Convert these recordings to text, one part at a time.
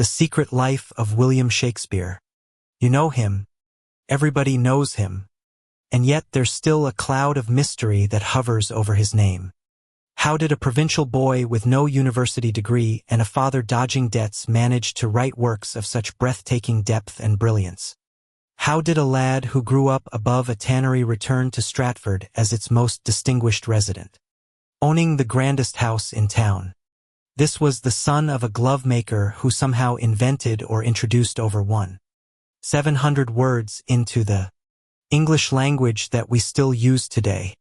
The Secret Life of William Shakespeare. You know him, everybody knows him, and yet there's still a cloud of mystery that hovers over his name. How did a provincial boy with no university degree and a father dodging debts manage to write works of such breathtaking depth and brilliance? How did a lad who grew up above a tannery return to Stratford as its most distinguished resident, owning the grandest house in town? This was the son of a glove maker who somehow invented or introduced over 700 words into the English language that we still use today.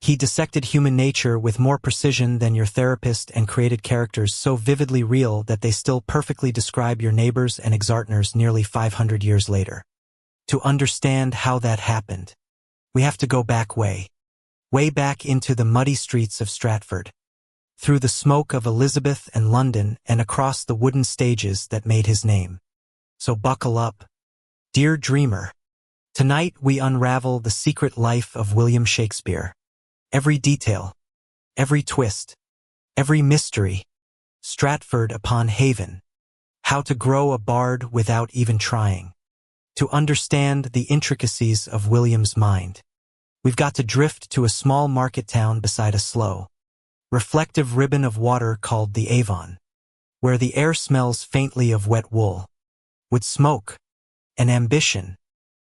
He dissected human nature with more precision than your therapist and created characters so vividly real that they still perfectly describe your neighbors and exartners nearly 500 years later. To understand how that happened, we have to go back way back into the muddy streets of Stratford, through the smoke of Elizabeth and London and across the wooden stages that made his name. So buckle up, dear dreamer. Tonight we unravel the secret life of William Shakespeare. Every detail, every twist, every mystery. Stratford upon Haven. How to grow a bard without even trying. To understand the intricacies of William's mind, we've got to drift to a small market town beside a slow, reflective ribbon of water called the Avon, where the air smells faintly of wet wool, with smoke and ambition.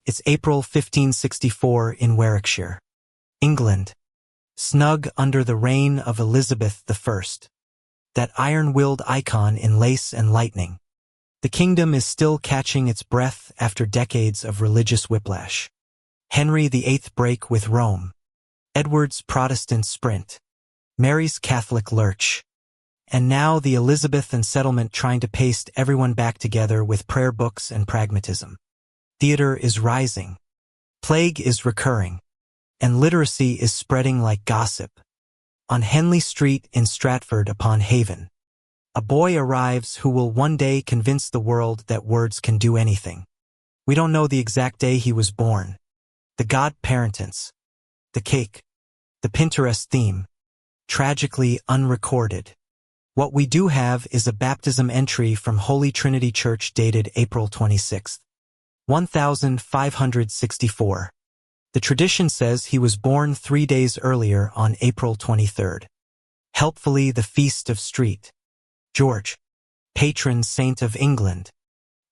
It's April 1564 in Warwickshire, England, snug under the reign of Elizabeth I, that iron-willed icon in lace and lightning. The kingdom is still catching its breath after decades of religious whiplash. Henry VIII break with Rome, Edward's Protestant sprint, Mary's Catholic lurch, and now the Elizabethan settlement trying to paste everyone back together with prayer books and pragmatism. Theater is rising, plague is recurring, and literacy is spreading like gossip. On Henley Street in Stratford upon Haven, a boy arrives who will one day convince the world that words can do anything. We don't know the exact day he was born, the godparentance, the cake, the Pinterest theme, tragically unrecorded. What we do have is a baptism entry from Holy Trinity Church dated April 26, 1564. The tradition says he was born 3 days earlier on April 23. Helpfully the feast of St. George, patron saint of England,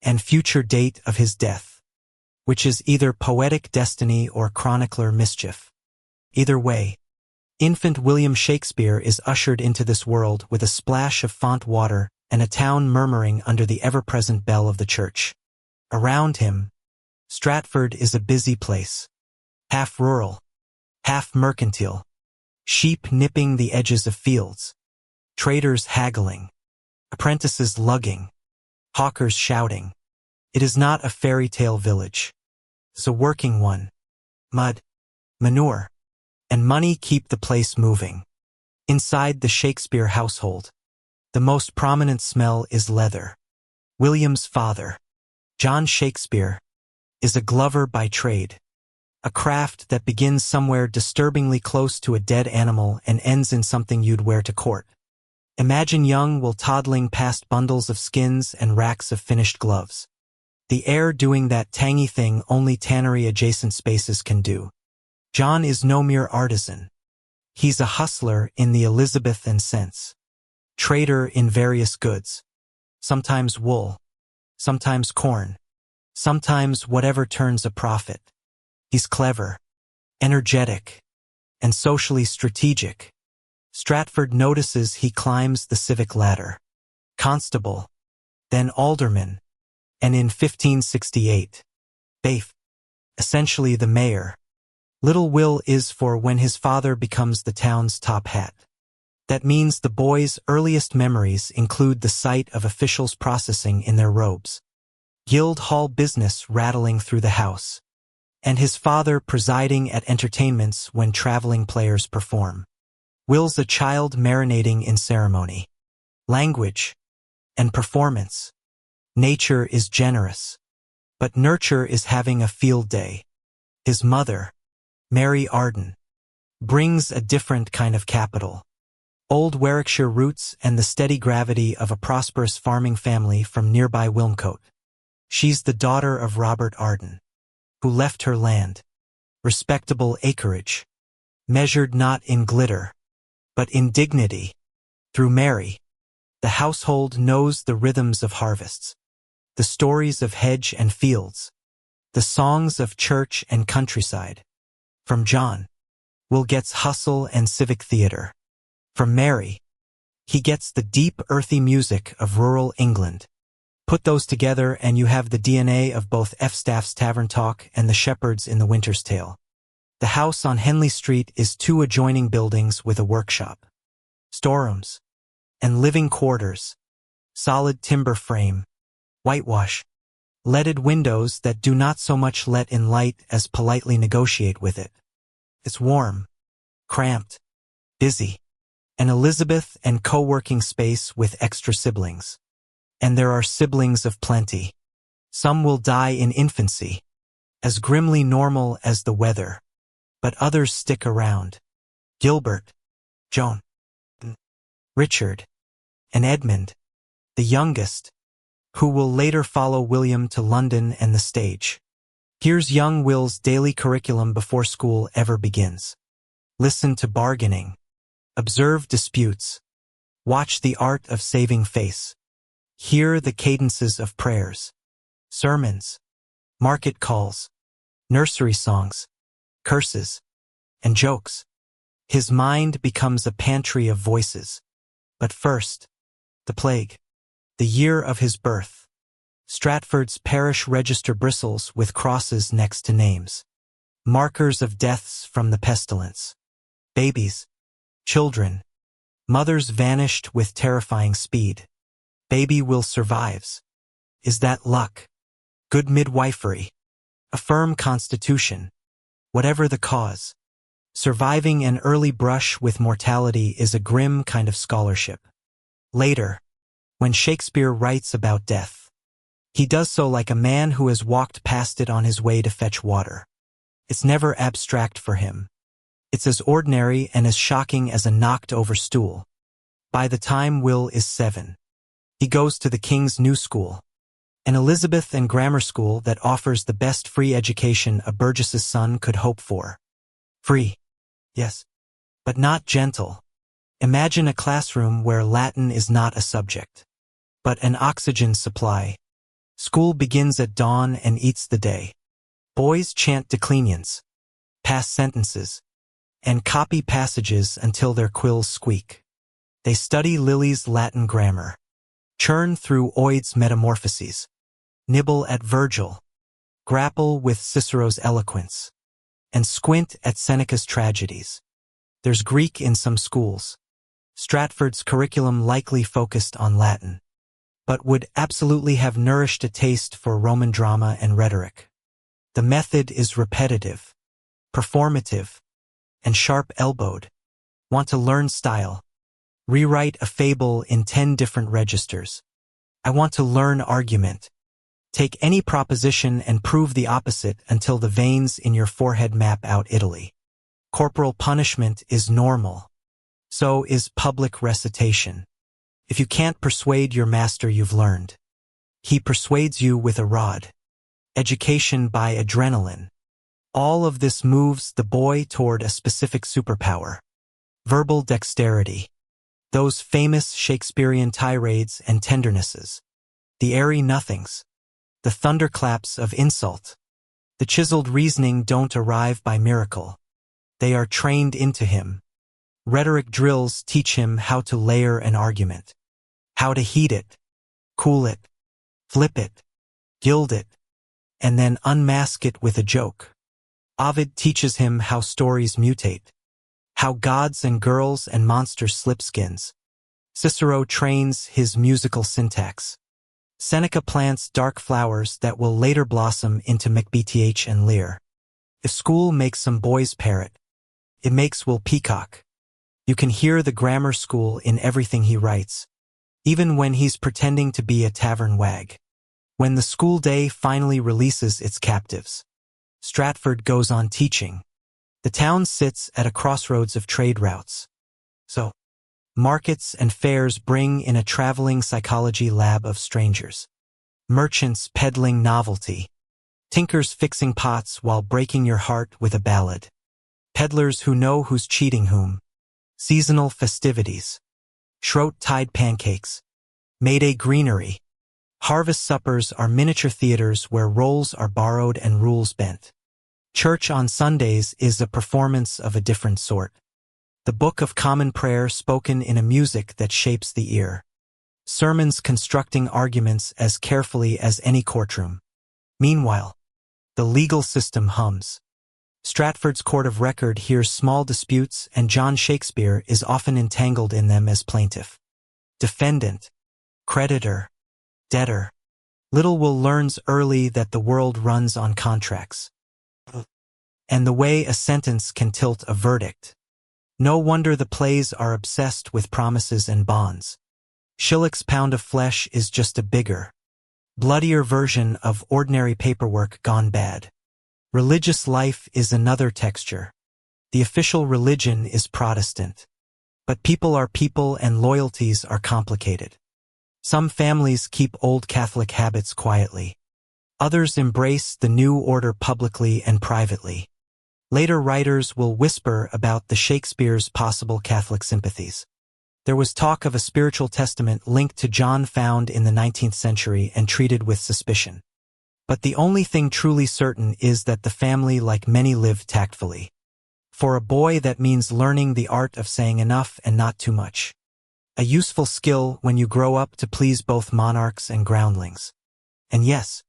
and future date of his death, which is either poetic destiny or chronicler mischief. Either way, infant William Shakespeare is ushered into this world with a splash of font water and a town murmuring under the ever-present bell of the church. Around him, Stratford is a busy place, half rural, half mercantile, sheep nipping the edges of fields, traders haggling, apprentices lugging, hawkers shouting. It is not a fairy tale village. It's a working one. Mud, manure, and money keep the place moving. Inside the Shakespeare household, the most prominent smell is leather. William's father, John Shakespeare, is a glover by trade, a craft that begins somewhere disturbingly close to a dead animal and ends in something you'd wear to court. Imagine young Will toddling past bundles of skins and racks of finished gloves. The heir doing that tangy thing only tannery-adjacent spaces can do. John is no mere artisan. He's a hustler in the Elizabethan sense. Trader in various goods. Sometimes wool. Sometimes corn. Sometimes whatever turns a profit. He's clever, energetic, and socially strategic. Stratford notices he climbs the civic ladder. Constable, then alderman, and in 1568, bailiff, essentially the mayor. Little Will is for when his father becomes the town's top hat. That means the boy's earliest memories include the sight of officials processing in their robes, guild hall business rattling through the house, and his father presiding at entertainments when traveling players perform. Will's a child marinating in ceremony, language, and performance. Nature is generous, but nurture is having a field day. His mother, Mary Arden, brings a different kind of capital. Old Warwickshire roots and the steady gravity of a prosperous farming family from nearby Wilmcote. She's the daughter of Robert Arden, who left her land, respectable acreage, measured not in glitter, but in dignity. Through Mary, the household knows the rhythms of harvests, the stories of hedge and fields, the songs of church and countryside. From John, Will gets hustle and civic theater. From Mary, he gets the deep, earthy music of rural England. Put those together and you have the DNA of both F. Staff's Tavern Talk and the Shepherds in The Winter's Tale. The house on Henley Street is 2 adjoining buildings with a workshop, storerooms, and living quarters. Solid timber frame, whitewash, leaded windows that do not so much let in light as politely negotiate with it. It's warm, cramped, busy, an Elizabeth and co-working space with extra siblings. And there are siblings of plenty. Some will die in infancy, as grimly normal as the weather, but others stick around. Gilbert, Joan, Richard, and Edmund, the youngest, who will later follow William to London and the stage. Here's young Will's daily curriculum before school ever begins. Listen to bargaining. Observe disputes. Watch the art of saving face. Hear the cadences of prayers, sermons, market calls, nursery songs, curses, and jokes. His mind becomes a pantry of voices. But first, the plague. The year of his birth. Stratford's parish register bristles with crosses next to names. Markers of deaths from the pestilence. Babies, children, mothers vanished with terrifying speed. Baby Will survives. Is that luck? Good midwifery. A firm constitution. Whatever the cause. Surviving an early brush with mortality is a grim kind of scholarship. Later, when Shakespeare writes about death, he does so like a man who has walked past it on his way to fetch water. It's never abstract for him. It's as ordinary and as shocking as a knocked-over stool. By the time Will is 7, he goes to the King's New School, an Elizabethan grammar school that offers the best free education a burgess's son could hope for. Free, yes, but not gentle. Imagine a classroom where Latin is not a subject, but an oxygen supply. School begins at dawn and eats the day. Boys chant declensions, pass sentences, and copy passages until their quills squeak. They study Lily's Latin grammar, churn through Oid's Metamorphoses, nibble at Virgil, grapple with Cicero's eloquence, and squint at Seneca's tragedies. There's Greek in some schools. Stratford's curriculum likely focused on Latin, but would absolutely have nourished a taste for Roman drama and rhetoric. The method is repetitive, performative, and sharp-elbowed. Want to learn style? Rewrite a fable in 10 different registers. I want to learn argument. Take any proposition and prove the opposite until the veins in your forehead map out Italy. Corporal punishment is normal. So is public recitation. If you can't persuade your master, you've learned. He persuades you with a rod. Education by adrenaline. All of this moves the boy toward a specific superpower. Verbal dexterity. Those famous Shakespearean tirades and tendernesses. The airy nothings. The thunderclaps of insult. The chiseled reasoning don't arrive by miracle. They are trained into him. Rhetoric drills teach him how to layer an argument, how to heat it, cool it, flip it, gild it, and then unmask it with a joke. Ovid teaches him how stories mutate, how gods and girls and monsters slip skins. Cicero trains his musical syntax. Seneca plants dark flowers that will later blossom into Macbeth and Lear. If school makes some boys parrot, it makes Will peacock. You can hear the grammar school in everything he writes, even when he's pretending to be a tavern wag. When the school day finally releases its captives, Stratford goes on teaching. The town sits at a crossroads of trade routes. So, Markets and fairs bring in a traveling psychology lab of strangers. Merchants peddling novelty. Tinkers fixing pots while breaking your heart with a ballad. Peddlers who know who's cheating whom. Seasonal festivities. Schroet-tide pancakes. May-Day greenery. Harvest suppers are miniature theaters where roles are borrowed and rules bent. Church on Sundays is a performance of a different sort. The Book of Common Prayer spoken in a music that shapes the ear. Sermons constructing arguments as carefully as any courtroom. Meanwhile, the legal system hums. Stratford's Court of Record hears small disputes, and John Shakespeare is often entangled in them as plaintiff. Defendant. Creditor. Debtor. Little Will learns early that the world runs on contracts. And the way a sentence can tilt a verdict. No wonder the plays are obsessed with promises and bonds. Schillick's Pound of Flesh is just a bigger, bloodier version of ordinary paperwork gone bad. Religious life is another texture. The official religion is Protestant. But people are people and loyalties are complicated. Some families keep old Catholic habits quietly. Others embrace the new order publicly and privately. Later writers will whisper about the Shakespeare's possible Catholic sympathies. There was talk of a spiritual testament linked to John found in the 19th century and treated with suspicion. But the only thing truly certain is that the family, like many, lived tactfully. For a boy, that means learning the art of saying enough and not too much. A useful skill when you grow up to please both monarchs and groundlings. And yes,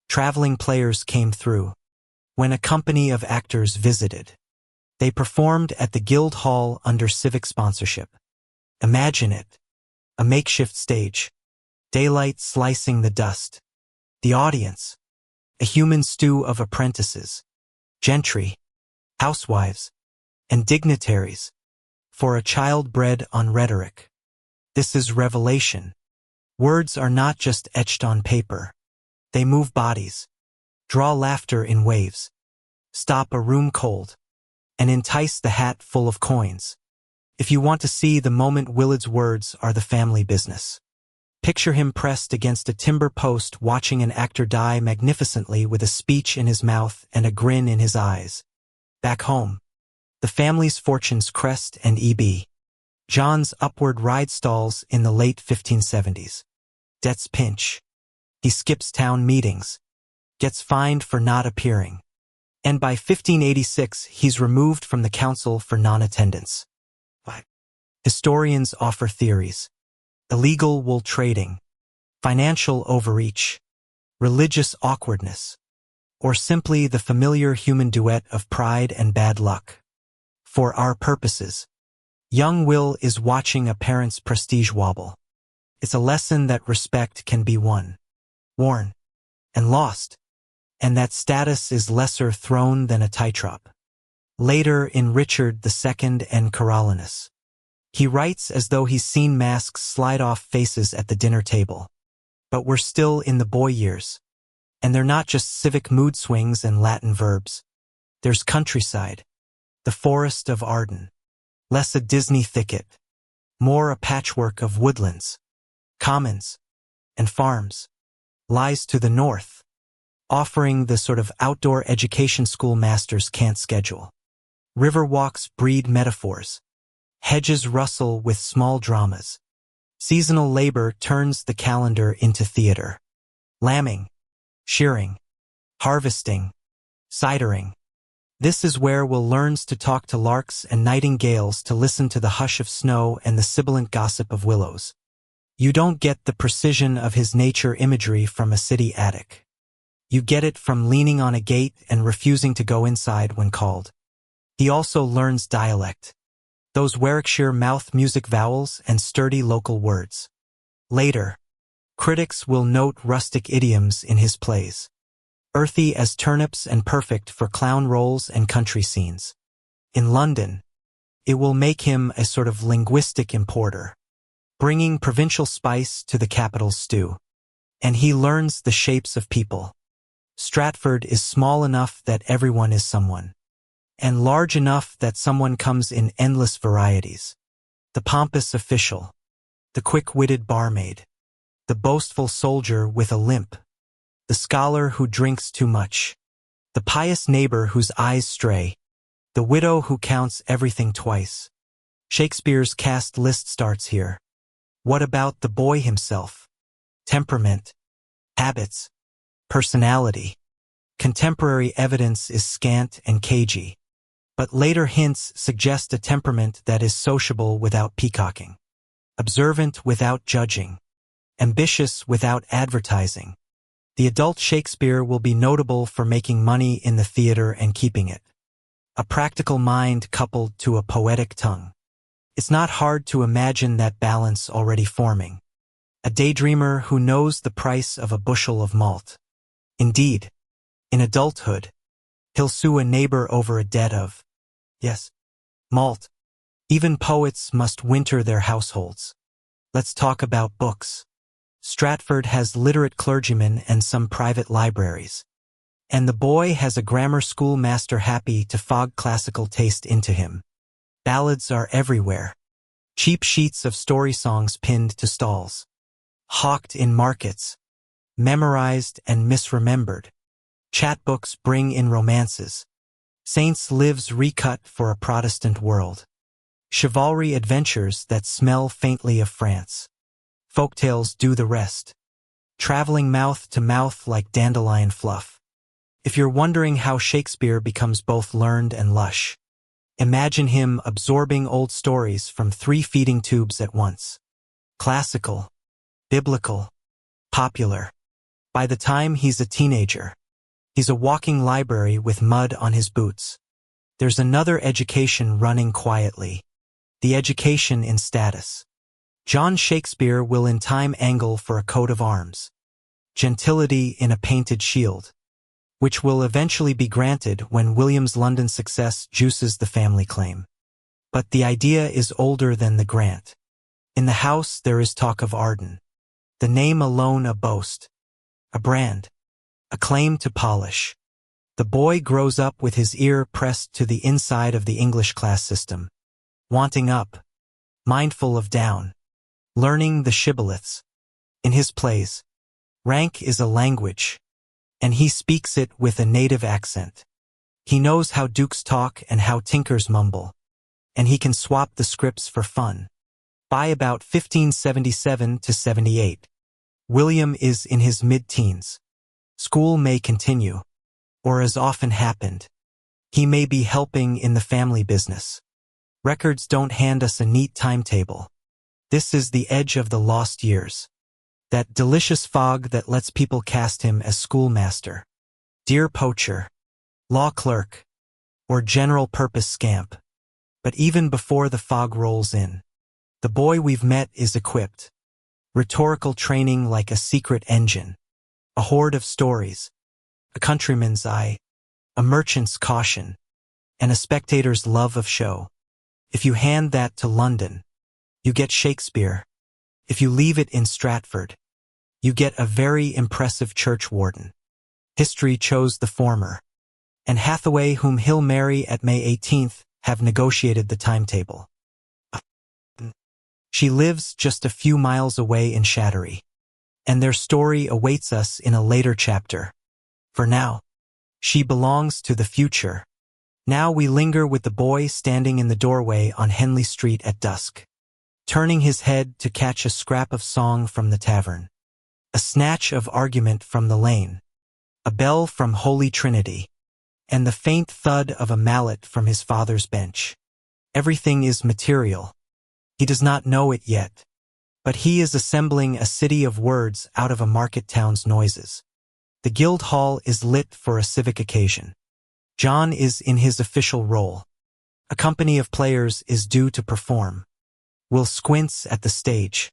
traveling players came through. When a company of actors visited, they performed at the Guild Hall under civic sponsorship. Imagine it. A makeshift stage. Daylight slicing the dust. The audience. A human stew of apprentices. Gentry. Housewives. And dignitaries. For a child bred on rhetoric. This is revelation. Words are not just etched on paper. They move bodies. Draw laughter in waves. Stop a room cold. And entice the hat full of coins. If you want to see the moment, Willard's words are the family business. Picture him pressed against a timber post watching an actor die magnificently with a speech in his mouth and a grin in his eyes. Back home, the family's fortunes crest and E.B. John's upward ride stalls in the late 1570s. Debts pinch. He skips town meetings. Gets fined for not appearing. And by 1586 he's removed from the council for non-attendance. Historians offer theories. Illegal wool trading. Financial overreach. Religious awkwardness. Or simply the familiar human duet of pride and bad luck. For our purposes, young Will is watching a parent's prestige wobble. It's a lesson that respect can be won, worn, and lost, and that status is lesser thrown than a tightrope. Later in Richard II and Coriolanus, he writes as though he's seen masks slide off faces at the dinner table. But we're still in the boy years, and they're not just civic mood swings and Latin verbs. There's countryside, the forest of Arden. Less a Disney thicket, more a patchwork of woodlands, commons, and farms, lies to the north, offering the sort of outdoor education schoolmasters can't schedule. River walks breed metaphors. Hedges rustle with small dramas. Seasonal labor turns the calendar into theater. Lambing, shearing, harvesting, cidering. This is where Will learns to talk to larks and nightingales, to listen to the hush of snow and the sibilant gossip of willows. You don't get the precision of his nature imagery from a city attic. You get it from leaning on a gate and refusing to go inside when called. He also learns dialect. Those Warwickshire mouth music vowels and sturdy local words. Later, critics will note rustic idioms in his plays. Earthy as turnips and perfect for clown roles and country scenes. In London, it will make him a sort of linguistic importer, bringing provincial spice to the capital's stew. And he learns the shapes of people. Stratford is small enough that everyone is someone, and large enough that someone comes in endless varieties. the pompous official, the quick-witted barmaid, the boastful soldier with a limp, the scholar who drinks too much, the pious neighbor whose eyes stray, the widow who counts everything twice. Shakespeare's cast list starts here. What about the boy himself? Temperament, habits, personality. Contemporary evidence is scant and cagey, but later hints suggest a temperament that is sociable without peacocking, observant without judging, ambitious without advertising. The adult Shakespeare will be notable for making money in the theater and keeping it. A practical mind coupled to a poetic tongue. It's not hard to imagine that balance already forming. A daydreamer who knows the price of a bushel of malt. Indeed, in adulthood, he'll sue a neighbor over a debt of, yes, malt. Even poets must winter their households. Let's talk about books. Stratford has literate clergymen and some private libraries. And the boy has a grammar school master happy to fog classical taste into him. Ballads are everywhere. Cheap sheets of story songs pinned to stalls. Hawked in markets. Memorized and misremembered. Chatbooks bring in romances. Saints' lives recut for a Protestant world. Chivalry adventures that smell faintly of France. Folktales do the rest. Traveling mouth to mouth like dandelion fluff. If you're wondering how Shakespeare becomes both learned and lush, imagine him absorbing old stories from 3 feeding tubes at once. Classical, biblical, popular. By the time he's a teenager, he's a walking library with mud on his boots. There's another education running quietly. The education in status. John Shakespeare will in time angle for a coat of arms. Gentility in a painted shield, which will eventually be granted when William's London success juices the family claim. But the idea is older than the grant. In the house there is talk of Arden. The name alone a boast. A brand. A claim to polish. The boy grows up with his ear pressed to the inside of the English class system. Wanting up. Mindful of down. Learning the shibboleths. In his plays, rank is a language, and he speaks it with a native accent. He knows how dukes talk and how tinkers mumble, and he can swap the scripts for fun. By about 1577 to 78, William is in his mid-teens. School may continue, or as often happened, he may be helping in the family business. Records don't hand us a neat timetable. This is the edge of the lost years. That delicious fog that lets people cast him as schoolmaster, dear poacher, law clerk, or general-purpose scamp. But even before the fog rolls in, the boy we've met is equipped. Rhetorical training like a secret engine. A hoard of stories. A countryman's eye. A merchant's caution. And a spectator's love of show. If you hand that to London, you get Shakespeare. If you leave it in Stratford, you get a very impressive churchwarden. History chose the former, and Hathaway, whom he'll marry at May 18th, have negotiated the timetable. She lives just a few miles away in Shattery, and their story awaits us in a later chapter. For now, she belongs to the future. Now we linger with the boy standing in the doorway on Henley Street at dusk, turning his head to catch a scrap of song from the tavern, a snatch of argument from the lane, a bell from Holy Trinity, and the faint thud of a mallet from his father's bench. Everything is material. He does not know it yet, but he is assembling a city of words out of a market town's noises. The guild hall is lit for a civic occasion. John is in his official role. A company of players is due to perform. Will squints at the stage.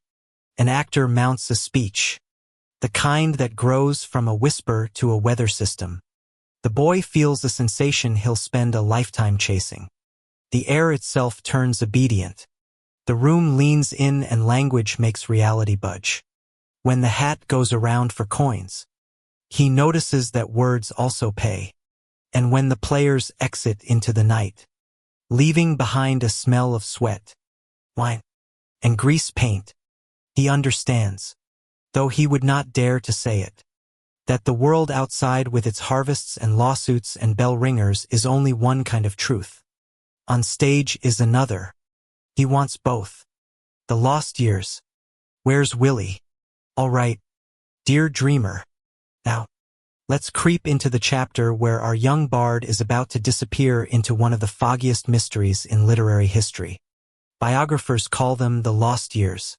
An actor mounts a speech, the kind that grows from a whisper to a weather system. The boy feels a sensation he'll spend a lifetime chasing. The air itself turns obedient. The room leans in and language makes reality budge. When the hat goes around for coins, he notices that words also pay. And when the players exit into the night, leaving behind a smell of sweat, wine, and grease paint. He understands, though he would not dare to say it, that the world outside with its harvests and lawsuits and bell ringers is only one kind of truth. On stage is another. He wants both. The lost years. Where's Willie? All right, dear dreamer. Now, let's creep into the chapter where our young bard is about to disappear into one of the foggiest mysteries in literary history. Biographers call them the lost years.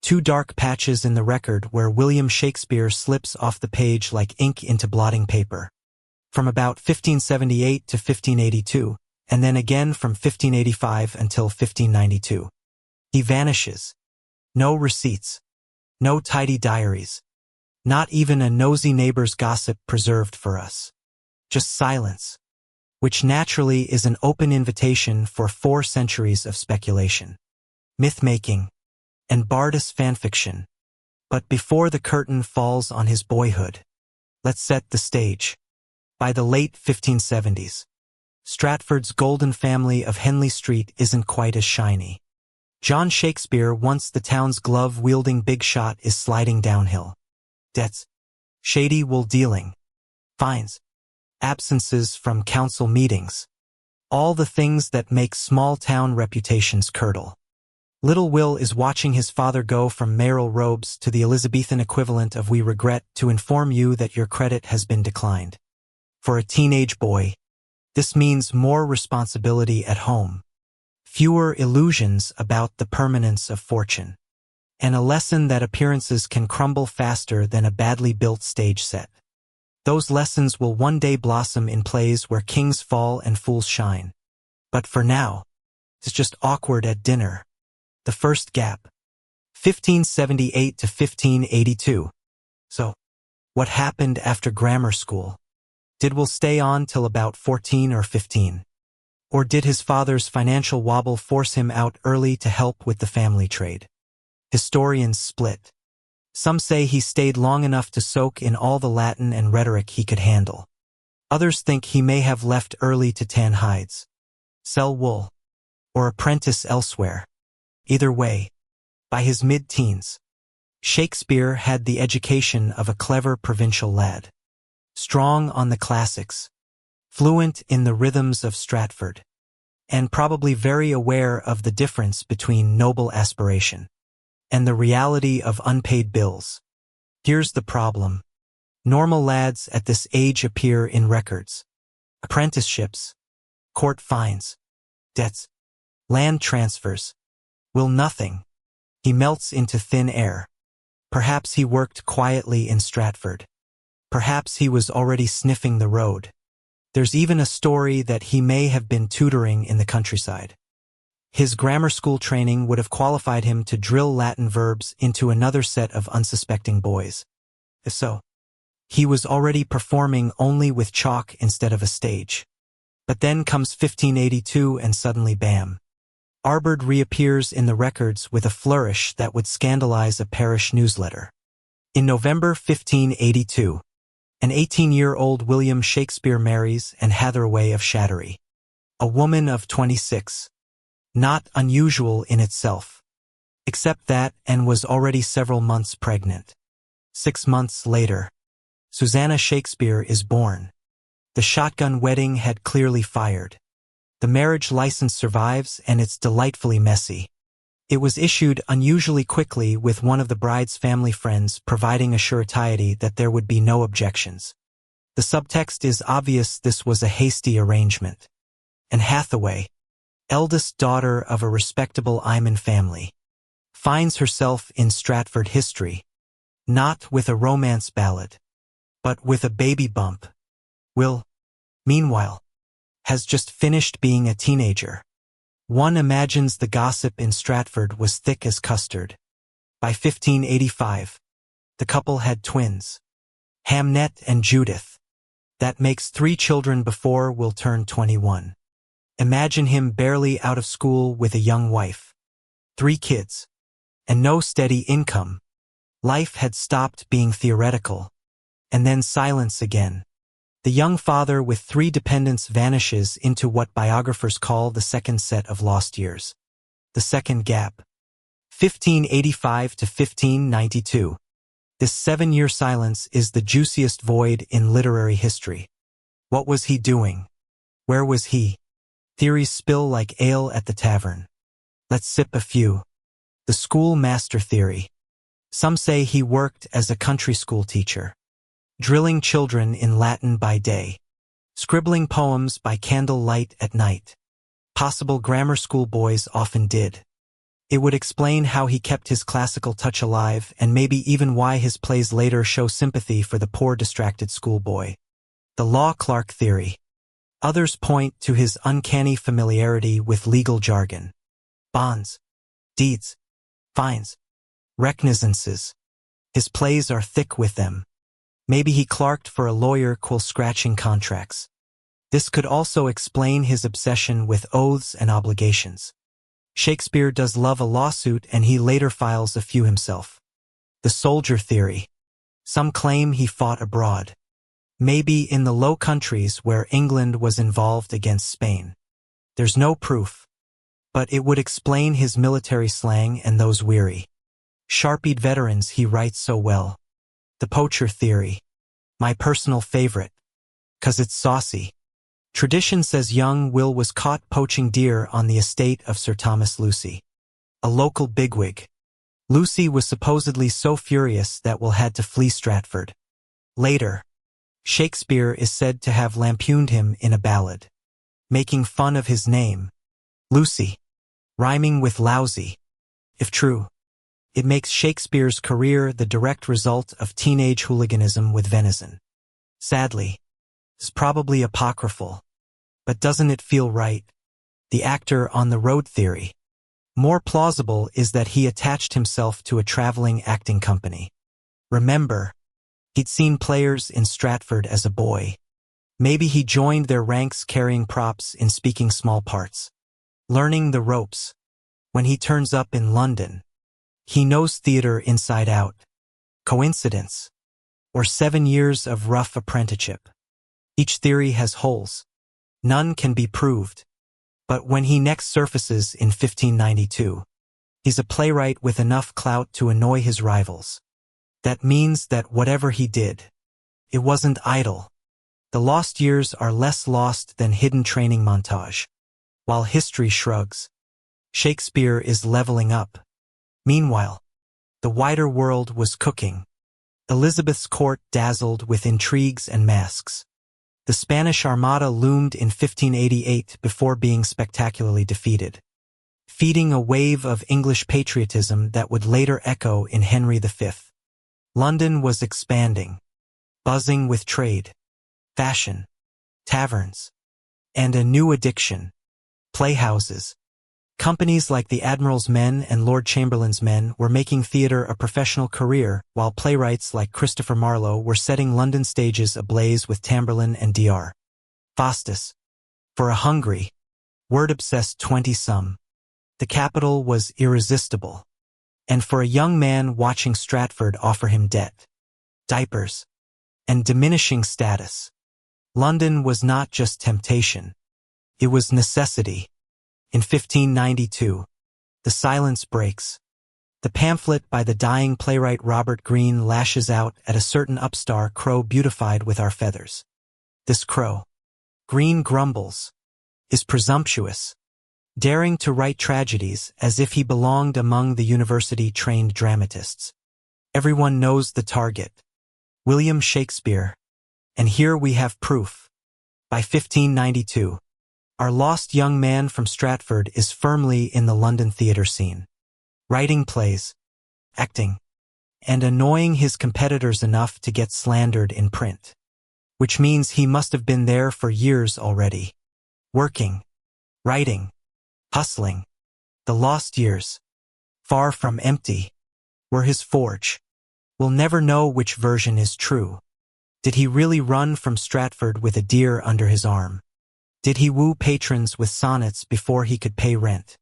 Two dark patches in the record where William Shakespeare slips off the page like ink into blotting paper. From about 1578 to 1582, and then again from 1585 until 1592. He vanishes. No receipts. No tidy diaries. Not even a nosy neighbor's gossip preserved for us. Just silence, which naturally is an open invitation for 4 centuries of speculation, myth-making, and bardess fanfiction. But before the curtain falls on his boyhood, let's set the stage. By the late 1570s, Stratford's golden family of Henley Street isn't quite as shiny. John Shakespeare, once the town's glove-wielding big shot, is sliding downhill. Debts, shady wool dealing, fines, absences from council meetings, all the things that make small-town reputations curdle. Little Will is watching his father go from mayoral robes to the Elizabethan equivalent of "we regret to inform you that your credit has been declined." For a teenage boy, this means more responsibility at home, fewer illusions about the permanence of fortune, and a lesson that appearances can crumble faster than a badly built stage set. Those lessons will one day blossom in plays where kings fall and fools shine. But for now, it's just awkward at dinner. The first gap. 1578 to 1582. So, what happened after grammar school? Did Will stay on till about 14 or 15? Or did his father's financial wobble force him out early to help with the family trade? Historians split. Some say he stayed long enough to soak in all the Latin and rhetoric he could handle. Others think he may have left early to tan hides, sell wool, or apprentice elsewhere. Either way, by his mid-teens, Shakespeare had the education of a clever provincial lad, strong on the classics, fluent in the rhythms of Stratford, and probably very aware of the difference between noble aspiration and the reality of unpaid bills. Here's the problem. Normal lads at this age appear in records, apprenticeships, court fines, debts, land transfers. Will nothing. He melts into thin air. Perhaps he worked quietly in Stratford. Perhaps he was already sniffing the road. There's even a story that he may have been tutoring in the countryside. His grammar school training would have qualified him to drill Latin verbs into another set of unsuspecting boys. If so, he was already performing only with chalk instead of a stage. But then comes 1582 and suddenly bam. Arbord reappears in the records with a flourish that would scandalize a parish newsletter. In November 1582, an 18-year-old William Shakespeare marries Anne Hathaway of Shattery, a woman of 26. Not unusual in itself, except that Anne was already several months pregnant. 6 months later, Susanna Shakespeare is born. The shotgun wedding had clearly fired. The marriage license survives, and it's delightfully messy. It was issued unusually quickly, with one of the bride's family friends providing a surety that there would be no objections. The subtext is obvious: this was a hasty arrangement. Anne Hathaway, eldest daughter of a respectable Iman family, finds herself in Stratford history, not with a romance ballad, but with a baby bump. Will, meanwhile, has just finished being a teenager. One imagines the gossip in Stratford was thick as custard. By 1585, the couple had twins, Hamnet and Judith. That makes 3 children before Will turn 21. Imagine him barely out of school with a young wife, 3 kids, and no steady income. Life had stopped being theoretical, and then silence again. The young father with 3 dependents vanishes into what biographers call the second set of lost years. The second gap. 1585 to 1592. This 7-year silence is the juiciest void in literary history. What was he doing? Where was he? Theories spill like ale at the tavern. Let's sip a few. The school master theory. Some say he worked as a country school teacher, drilling children in Latin by day, scribbling poems by candlelight at night. Possible grammar school boys often did. It would explain how he kept his classical touch alive and maybe even why his plays later show sympathy for the poor distracted schoolboy. The law clerk theory. Others point to his uncanny familiarity with legal jargon. Bonds, deeds, fines, recognizances. His plays are thick with them. Maybe he clerked for a lawyer scratching contracts. This could also explain his obsession with oaths and obligations. Shakespeare does love a lawsuit and he later files a few himself. The soldier theory. Some claim he fought abroad. Maybe in the Low Countries where England was involved against Spain. There's no proof. But it would explain his military slang and those weary, sharpied veterans he writes so well. The poacher theory. My personal favorite. 'Cause it's saucy. Tradition says young Will was caught poaching deer on the estate of Sir Thomas Lucy, a local bigwig. Lucy was supposedly so furious that Will had to flee Stratford. Later, Shakespeare is said to have lampooned him in a ballad, making fun of his name, Lucy, rhyming with lousy. If true, it makes Shakespeare's career the direct result of teenage hooliganism with venison. Sadly, it's probably apocryphal, but doesn't it feel right? The actor on the road theory. More plausible is that he attached himself to a traveling acting company. Remember, he'd seen players in Stratford as a boy. Maybe he joined their ranks carrying props in speaking small parts, learning the ropes. When he turns up in London, he knows theater inside out. Coincidence? Or 7 years of rough apprenticeship? Each theory has holes. None can be proved. But when he next surfaces in 1592, he's a playwright with enough clout to annoy his rivals. That means that whatever he did, it wasn't idle. The lost years are less lost than hidden training montage. While history shrugs, Shakespeare is leveling up. Meanwhile, the wider world was cooking. Elizabeth's court dazzled with intrigues and masks. The Spanish Armada loomed in 1588 before being spectacularly defeated, feeding a wave of English patriotism that would later echo in Henry V. London was expanding, buzzing with trade, fashion, taverns, and a new addiction, playhouses. Companies like the Admiral's Men and Lord Chamberlain's Men were making theater a professional career, while playwrights like Christopher Marlowe were setting London stages ablaze with Tamburlaine and Dr. Faustus. For a hungry, word-obsessed 20-some, the capital was irresistible. And for a young man watching Stratford offer him debt, diapers, and diminishing status, London was not just temptation. It was necessity. In 1592, the silence breaks. The pamphlet by the dying playwright Robert Greene lashes out at a certain upstart crow beautified with our feathers. This crow, Greene grumbles, is presumptuous, daring to write tragedies as if he belonged among the university-trained dramatists. Everyone knows the target, William Shakespeare, and here we have proof. By 1592, our lost young man from Stratford is firmly in the London theatre scene, writing plays, acting, and annoying his competitors enough to get slandered in print. Which means he must have been there for years already. Working, writing, hustling. The lost years, far from empty, were his forge. We'll never know which version is true. Did he really run from Stratford with a deer under his arm? Did he woo patrons with sonnets before he could pay rent?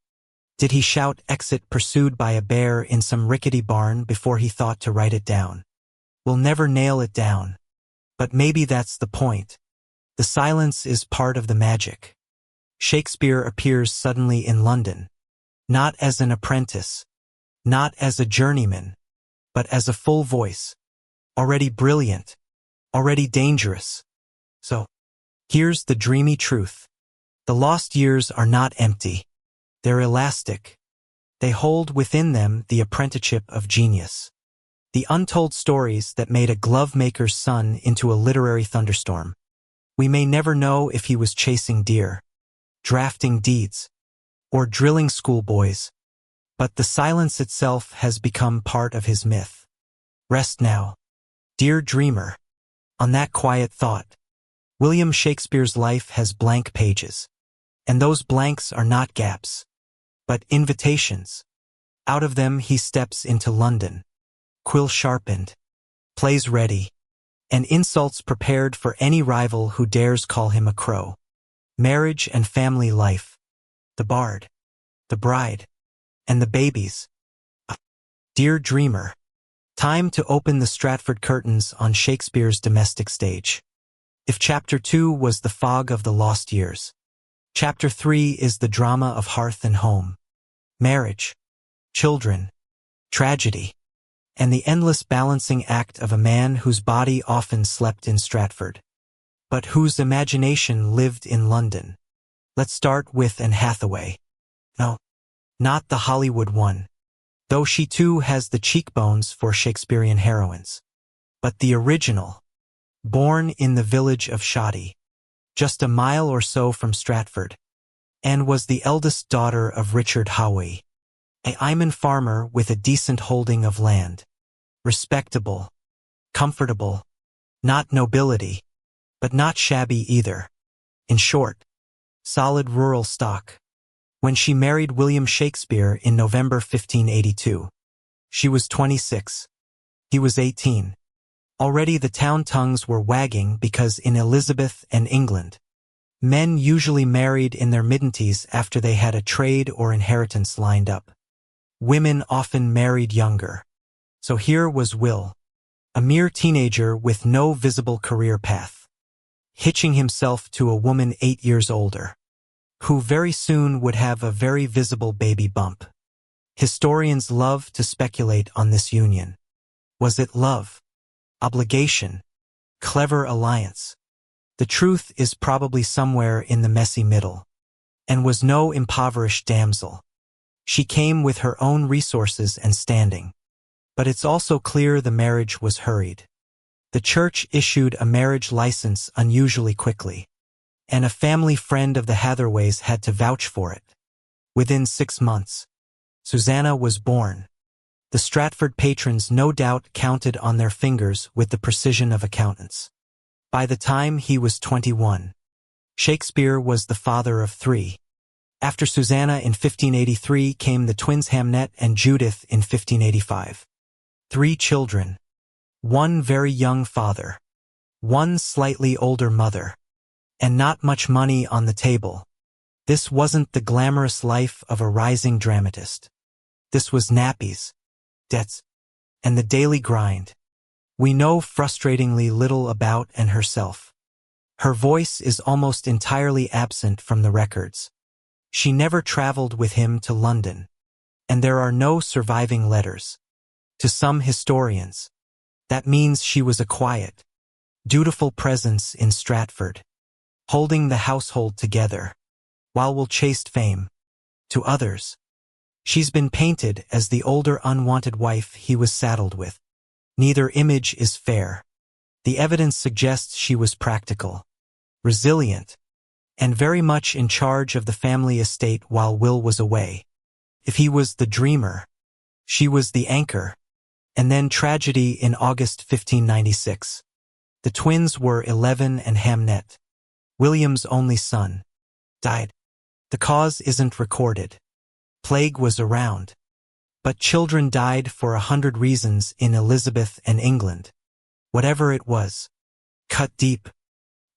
Did he shout exit pursued by a bear in some rickety barn before he thought to write it down? We'll never nail it down. But maybe that's the point. The silence is part of the magic. Shakespeare appears suddenly in London, not as an apprentice, not as a journeyman, but as a full voice, already brilliant, already dangerous. So, here's the dreamy truth. The lost years are not empty. They're elastic. They hold within them the apprenticeship of genius. The untold stories that made a glove-maker's son into a literary thunderstorm. We may never know if he was chasing deer, drafting deeds, or drilling schoolboys, but the silence itself has become part of his myth. Rest now, dear dreamer, on that quiet thought. William Shakespeare's life has blank pages, and those blanks are not gaps, but invitations. Out of them he steps into London, quill sharpened, plays ready, and insults prepared for any rival who dares call him a crow. Marriage and family life, the bard, the bride, and the babies. Dear dreamer, time to open the Stratford curtains on Shakespeare's domestic stage. If Chapter 2 was the fog of the lost years, Chapter 3 is the drama of hearth and home, marriage, children, tragedy, and the endless balancing act of a man whose body often slept in Stratford, but whose imagination lived in London. Let's start with Anne Hathaway. No, not the Hollywood one, though she too has the cheekbones for Shakespearean heroines, but the original, born in the village of Shoddy, just a mile or so from Stratford, and was the eldest daughter of Richard Hawey, a Iman farmer with a decent holding of land. Respectable, comfortable, not nobility, but not shabby either. In short, solid rural stock. When she married William Shakespeare in November 1582, she was 26. He was 18. Already the town tongues were wagging because in Elizabeth and England, men usually married in their mid-twenties after they had a trade or inheritance lined up. Women often married younger. So here was Will, a mere teenager with no visible career path, hitching himself to a woman 8 years older, who very soon would have a very visible baby bump. Historians love to speculate on this union. Was it love? Obligation? Clever alliance? The truth is probably somewhere in the messy middle, and was no impoverished damsel. She came with her own resources and standing. But it's also clear the marriage was hurried. The church issued a marriage license unusually quickly, and a family friend of the Hathaways had to vouch for it. Within 6 months, Susanna was born. The Stratford patrons no doubt counted on their fingers with the precision of accountants. By the time he was 21, Shakespeare was the father of 3. After Susanna in 1583 came the twins Hamnet and Judith in 1585. 3 children. 1 very young father. 1 slightly older mother. And not much money on the table. This wasn't the glamorous life of a rising dramatist. This was nappies, debts, and the daily grind. We know frustratingly little about Anne herself. Her voice is almost entirely absent from the records. She never traveled with him to London, and there are no surviving letters. To some historians, that means she was a quiet, dutiful presence in Stratford, holding the household together, while Will chased fame. To others, she's been painted as the older unwanted wife he was saddled with. Neither image is fair. The evidence suggests she was practical, resilient, and very much in charge of the family estate while Will was away. If he was the dreamer, she was the anchor. And then tragedy in August 1596. The twins were 11 and Hamnet, William's only son, died. The cause isn't recorded. Plague was around. But children died for 100 reasons in Elizabeth and England. Whatever it was, cut deep.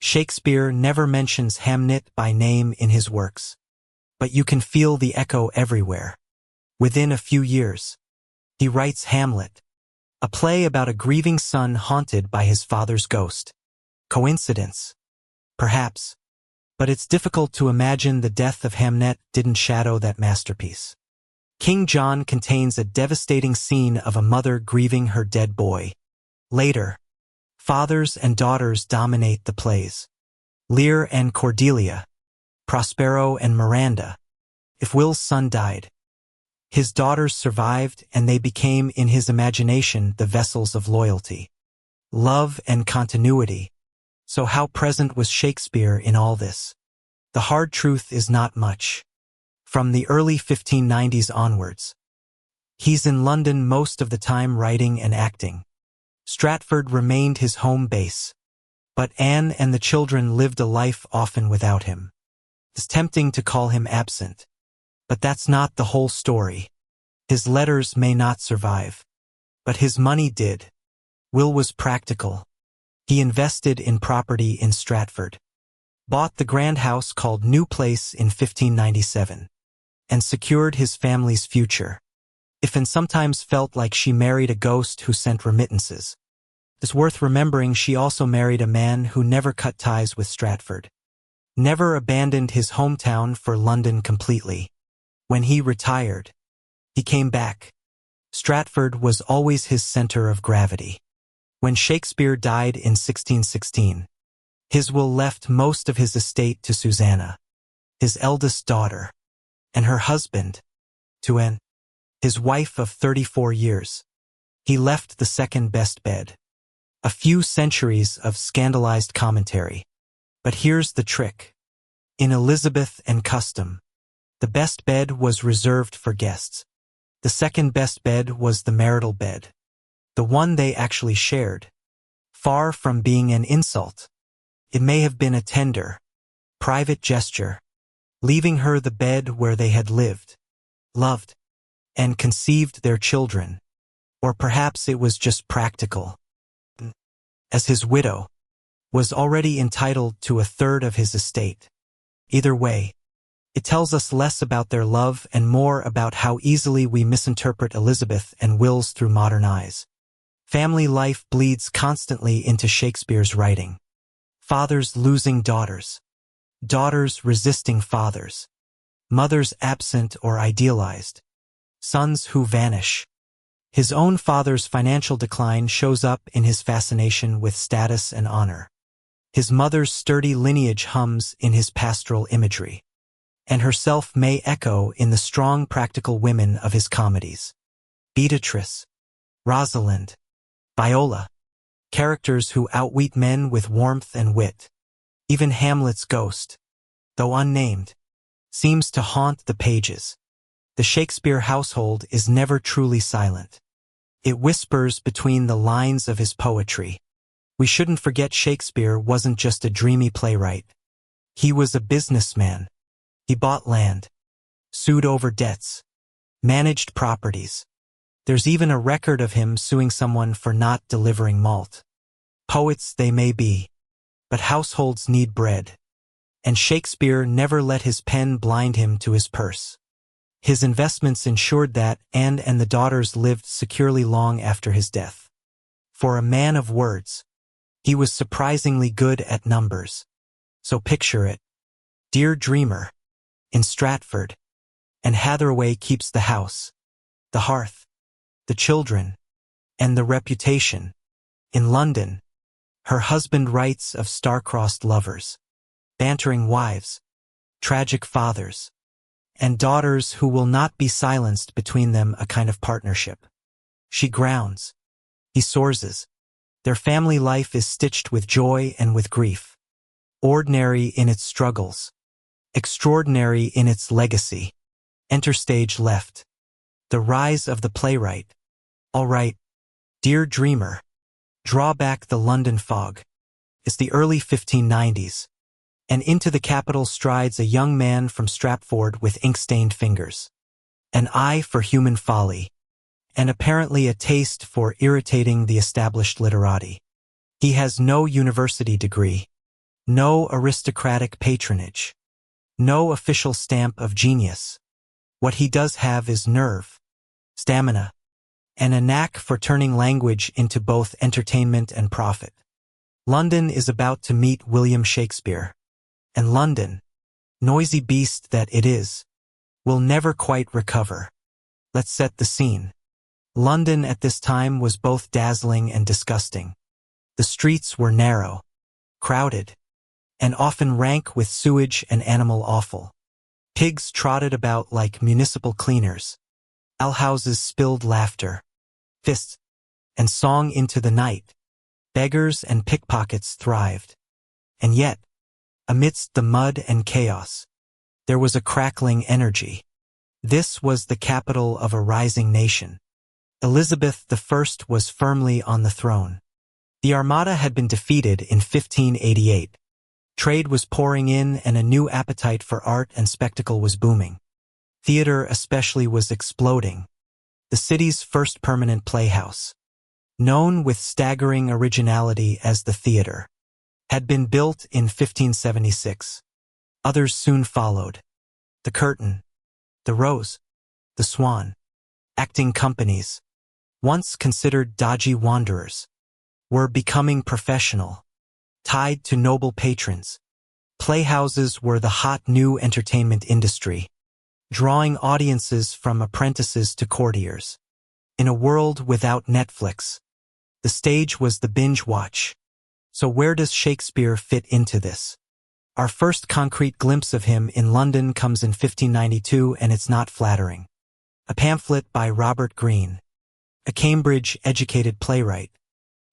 Shakespeare never mentions Hamnet by name in his works, but you can feel the echo everywhere. Within a few years, he writes Hamlet, a play about a grieving son haunted by his father's ghost. Coincidence? Perhaps. But it's difficult to imagine the death of Hamnet didn't shadow that masterpiece. King John contains a devastating scene of a mother grieving her dead boy. Later, fathers and daughters dominate the plays. Lear and Cordelia, Prospero and Miranda. If Will's son died, his daughters survived and they became in his imagination the vessels of loyalty, love and continuity. So how present was Shakespeare in all this? The hard truth is not much. From the early 1590s onwards, he's in London most of the time writing and acting. Stratford remained his home base, but Anne and the children lived a life often without him. It's tempting to call him absent, but that's not the whole story. His letters may not survive, but his money did. Will was practical. He invested in property in Stratford, bought the grand house called New Place in 1597, and secured his family's future. If sometimes felt like she married a ghost who sent remittances. It's worth remembering she also married a man who never cut ties with Stratford, never abandoned his hometown for London completely. When he retired, he came back. Stratford was always his center of gravity. When Shakespeare died in 1616, his will left most of his estate to Susanna, his eldest daughter, and her husband, to Anne, his wife of 34 years. He left the second best bed. A few centuries of scandalized commentary. But here's the trick. In Elizabeth and custom, the best bed was reserved for guests. The second best bed was the marital bed, the one they actually shared. Far from being an insult, it may have been a tender, private gesture, leaving her the bed where they had lived, loved, and conceived their children. Or perhaps it was just practical. As his widow, was already entitled to a third of his estate. Either way, it tells us less about their love and more about how easily we misinterpret Elizabeth and Will's through modern eyes. Family life bleeds constantly into Shakespeare's writing. Fathers losing daughters, daughters resisting fathers, mothers absent or idealized, sons who vanish. His own father's financial decline shows up in his fascination with status and honor. His mother's sturdy lineage hums in his pastoral imagery, and herself may echo in the strong practical women of his comedies. Beatrice, Rosalind, Viola, characters who outwit men with warmth and wit. Even Hamlet's ghost, though unnamed, seems to haunt the pages. The Shakespeare household is never truly silent. It whispers between the lines of his poetry. We shouldn't forget Shakespeare wasn't just a dreamy playwright. He was a businessman. He bought land, sued over debts, managed properties. There's even a record of him suing someone for not delivering malt. Poets they may be, but households need bread. And Shakespeare never let his pen blind him to his purse. His investments ensured that Anne and the daughters lived securely long after his death. For a man of words, he was surprisingly good at numbers. So picture it. Dear Dreamer, in Stratford, and Hathaway keeps the house, the hearth, the children, and the reputation. In London, her husband writes of star-crossed lovers, bantering wives, tragic fathers, and daughters who will not be silenced, between them a kind of partnership. She grounds. He sources. Their family life is stitched with joy and with grief. Ordinary in its struggles. Extraordinary in its legacy. Enter stage left. The rise of the playwright. All right, dear dreamer, draw back the London fog. It's the early 1590s. And into the capital strides a young man from Stratford with ink-stained fingers, an eye for human folly, and apparently a taste for irritating the established literati. He has no university degree, no aristocratic patronage, no official stamp of genius. What he does have is nerve, stamina, and a knack for turning language into both entertainment and profit. London is about to meet William Shakespeare. And London, noisy beast that it is, will never quite recover. Let's set the scene. London at this time was both dazzling and disgusting. The streets were narrow, crowded, and often rank with sewage and animal offal. Pigs trotted about like municipal cleaners. Alehouses spilled laughter, fists, and song into the night. Beggars and pickpockets thrived. And yet, amidst the mud and chaos, there was a crackling energy. This was the capital of a rising nation. Elizabeth I was firmly on the throne. The Armada had been defeated in 1588. Trade was pouring in and a new appetite for art and spectacle was booming. Theater especially was exploding. The city's first permanent playhouse, known with staggering originality as the Theater, had been built in 1576. Others soon followed. The Curtain, the Rose, the Swan. Acting companies, once considered dodgy wanderers, were becoming professional, tied to noble patrons. Playhouses were the hot new entertainment industry, drawing audiences from apprentices to courtiers. In a world without Netflix, the stage was the binge watch. So where does Shakespeare fit into this? Our first concrete glimpse of him in London comes in 1592, and it's not flattering. A pamphlet by Robert Greene, a Cambridge-educated playwright,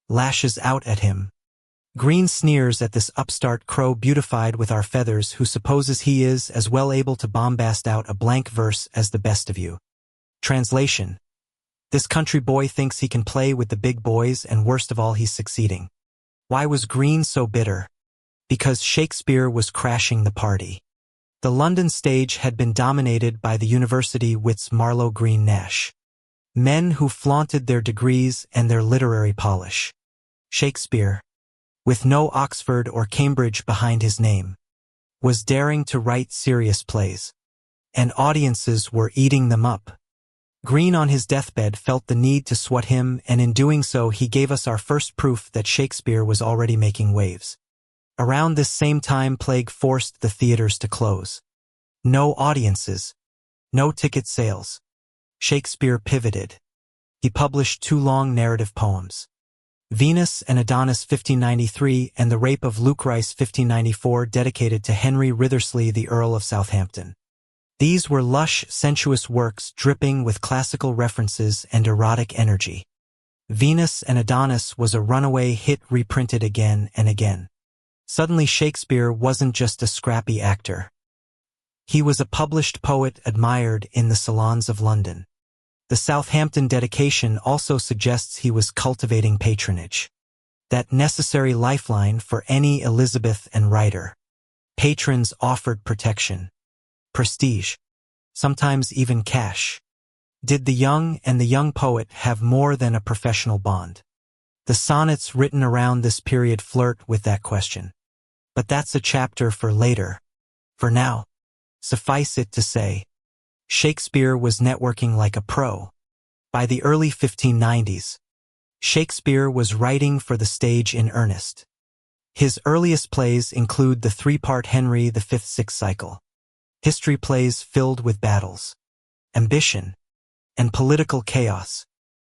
lashes out at him. Greene sneers at this upstart crow beautified with our feathers who supposes he is as well able to bombast out a blank verse as the best of you. Translation: this country boy thinks he can play with the big boys, and worst of all, he's succeeding. Why was Greene so bitter? Because Shakespeare was crashing the party. The London stage had been dominated by the university wits Marlowe, Greene, Nash. Men who flaunted their degrees and their literary polish. Shakespeare, with no Oxford or Cambridge behind his name, was daring to write serious plays. And audiences were eating them up. Greene on his deathbed felt the need to swat him, and in doing so he gave us our first proof that Shakespeare was already making waves. Around this same time, plague forced the theaters to close. No audiences, no ticket sales. Shakespeare pivoted. He published 2 long narrative poems, Venus and Adonis 1593 and The Rape of Lucrece 1594, dedicated to Henry Wriothesley, the Earl of Southampton. These were lush, sensuous works dripping with classical references and erotic energy. Venus and Adonis was a runaway hit reprinted again and again. Suddenly Shakespeare wasn't just a scrappy actor. He was a published poet admired in the salons of London. The Southampton dedication also suggests he was cultivating patronage, that necessary lifeline for any Elizabethan writer. Patrons offered protection, prestige, sometimes even cash. Did the young and the young poet have more than a professional bond? The sonnets written around this period flirt with that question. But that's a chapter for later. For now, suffice it to say, Shakespeare was networking like a pro. By the early 1590s, Shakespeare was writing for the stage in earnest. His earliest plays include the 3-part Henry V/6 cycle, history plays filled with battles, ambition, and political chaos.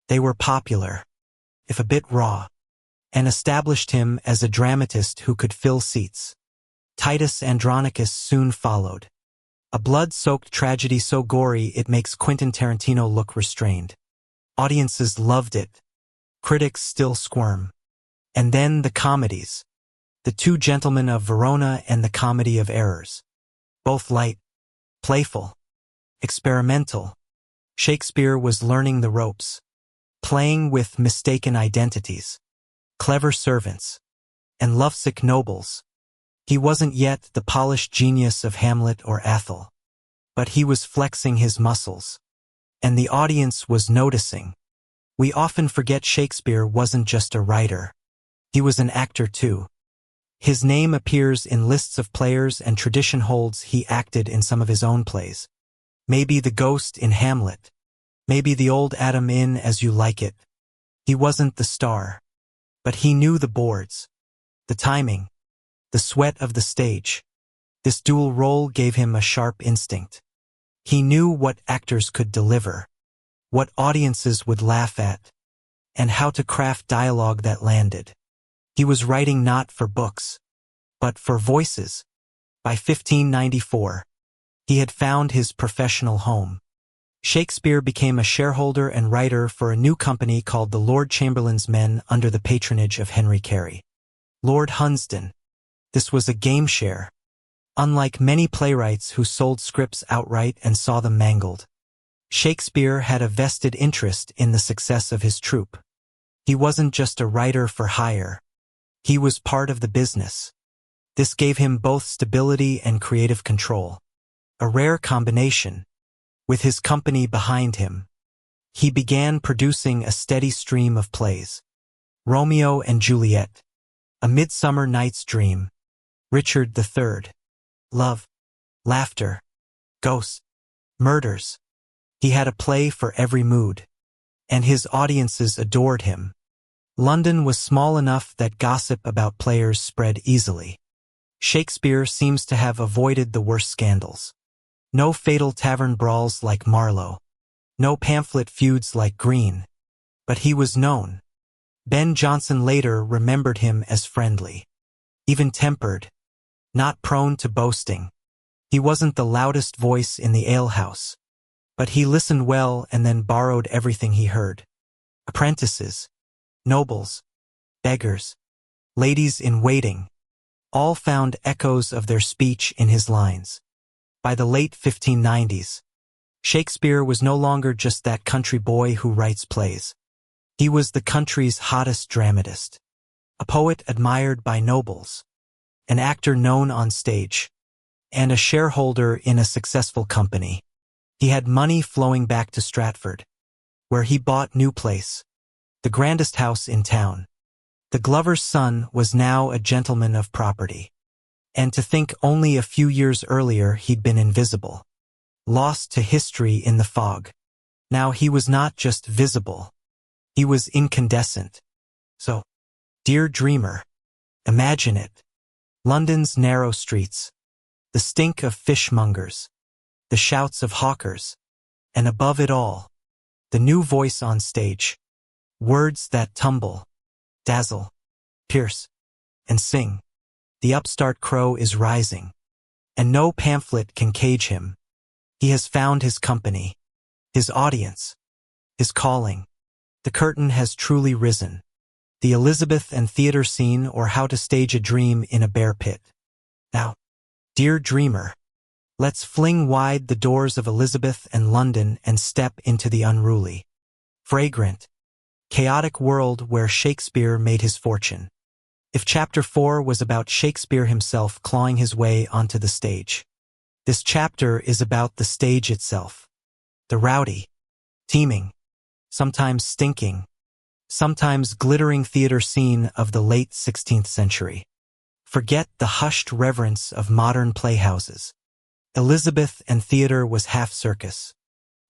They were popular, if a bit raw, and established him as a dramatist who could fill seats. Titus Andronicus soon followed. A blood-soaked tragedy so gory it makes Quentin Tarantino look restrained. Audiences loved it. Critics still squirm. And then the comedies. The 2 Gentlemen of Verona and the Comedy of Errors. Both light, playful, experimental. Shakespeare was learning the ropes, playing with mistaken identities, clever servants, and lovesick nobles. He wasn't yet the polished genius of Hamlet or Athol, but he was flexing his muscles, and the audience was noticing. We often forget Shakespeare wasn't just a writer. He was an actor too. His name appears in lists of players, and tradition holds he acted in some of his own plays. Maybe the ghost in Hamlet. Maybe the old Adam in As You Like It. He wasn't the star, but he knew the boards, the timing, the sweat of the stage. This dual role gave him a sharp instinct. He knew what actors could deliver. what audiences would laugh at, and how to craft dialogue that landed. He was writing not for books, but for voices. By 1594, he had found his professional home. Shakespeare became a shareholder and writer for a new company called the Lord Chamberlain's Men under the patronage of Henry Carey. Lord Hunsdon. This was a game share. Unlike many playwrights who sold scripts outright and saw them mangled, Shakespeare had a vested interest in the success of his troupe. He wasn't just a writer for hire. He was part of the business. This gave him both stability and creative control, a rare combination. With his company behind him, he began producing a steady stream of plays. Romeo and Juliet, A Midsummer Night's Dream, Richard III, Love, Laughter, Ghosts, Murders. He had a play for every mood, and his audiences adored him. London was small enough that gossip about players spread easily. Shakespeare seems to have avoided the worst scandals. No fatal tavern brawls like Marlowe. No pamphlet feuds like Greene. But he was known. Ben Jonson later remembered him as friendly, even-tempered, not prone to boasting. He wasn't the loudest voice in the alehouse, but he listened well and then borrowed everything he heard. Apprentices, nobles, beggars, ladies in waiting, all found echoes of their speech in his lines. By the late 1590s, Shakespeare was no longer just that country boy who writes plays. He was the country's hottest dramatist, a poet admired by nobles, an actor known on stage, and a shareholder in a successful company. He had money flowing back to Stratford, where he bought New Place, the grandest house in town. The Glover's son was now a gentleman of property. And to think only a few years earlier he'd been invisible, lost to history in the fog. Now he was not just visible, he was incandescent. So, dear dreamer, imagine it. London's narrow streets, the stink of fishmongers, the shouts of hawkers, and above it all, the new voice on stage, words that tumble, dazzle, pierce, and sing. The upstart crow is rising, and no pamphlet can cage him. He has found his company, his audience, his calling. The curtain has truly risen. The Elizabeth and theater scene, or how to stage a dream in a bear pit. Now, dear dreamer, let's fling wide the doors of Elizabeth and London and step into the unruly, fragrant, chaotic world where Shakespeare made his fortune. If Chapter 4 was about Shakespeare himself clawing his way onto the stage, this chapter is about the stage itself. The rowdy, teeming, sometimes stinking, sometimes glittering theater scene of the late 16th century. Forget the hushed reverence of modern playhouses. Elizabeth and theater was half circus,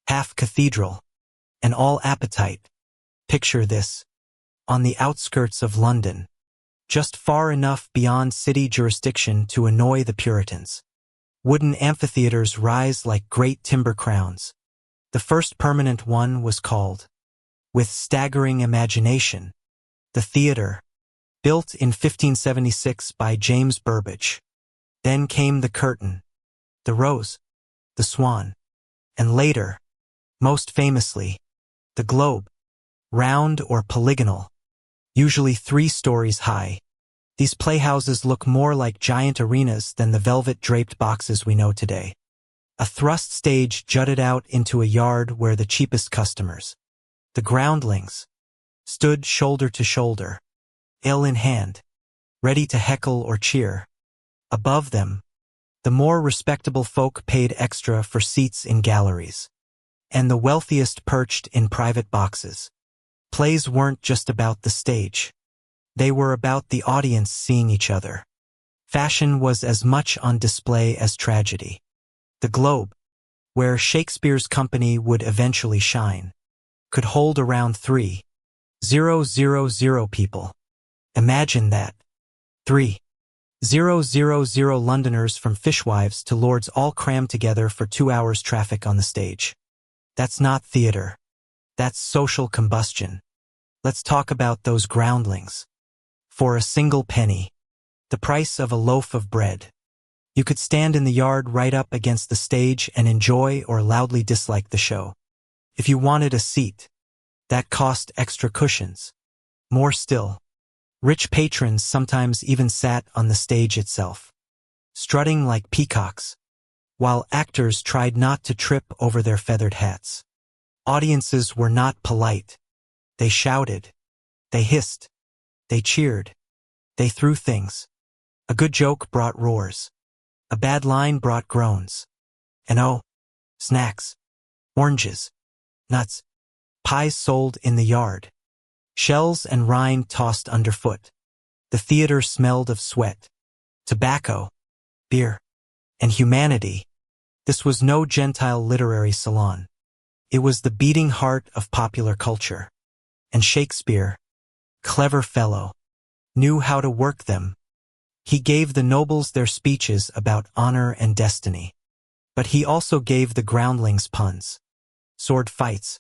half cathedral, and all appetite. Picture this. On the outskirts of London, just far enough beyond city jurisdiction to annoy the Puritans. Wooden amphitheaters rise like great timber crowns. The first permanent one was called, with staggering imagination, the theater, built in 1576 by James Burbage. Then came the curtain, the rose, the swan, and later, most famously, the globe, round or polygonal, usually 3 stories high. These playhouses look more like giant arenas than the velvet-draped boxes we know today. A thrust stage jutted out into a yard where the cheapest customers, the groundlings, stood shoulder to shoulder, ale in hand, ready to heckle or cheer. Above them, the more respectable folk paid extra for seats in galleries, and the wealthiest perched in private boxes. Plays weren't just about the stage. They were about the audience seeing each other. Fashion was as much on display as tragedy. The Globe, where Shakespeare's company would eventually shine, could hold around 3,000 people. Imagine that. 3,000 Londoners from fishwives to lords all crammed together for 2 hours traffic on the stage. That's not theater. That's social combustion. Let's talk about those groundlings. For a single penny, the price of a loaf of bread, you could stand in the yard right up against the stage and enjoy or loudly dislike the show. If you wanted a seat, that cost extra cushions. More still, rich patrons sometimes even sat on the stage itself, strutting like peacocks, while actors tried not to trip over their feathered hats. Audiences were not polite. They shouted. They hissed. They cheered. They threw things. A good joke brought roars. A bad line brought groans. And oh, snacks. Oranges. Nuts. Pies sold in the yard. Shells and rind tossed underfoot. The theater smelled of sweat, tobacco, beer, and humanity. This was no Gentile literary salon. It was the beating heart of popular culture. And Shakespeare, clever fellow, knew how to work them. He gave the nobles their speeches about honor and destiny. But he also gave the groundlings puns, sword fights,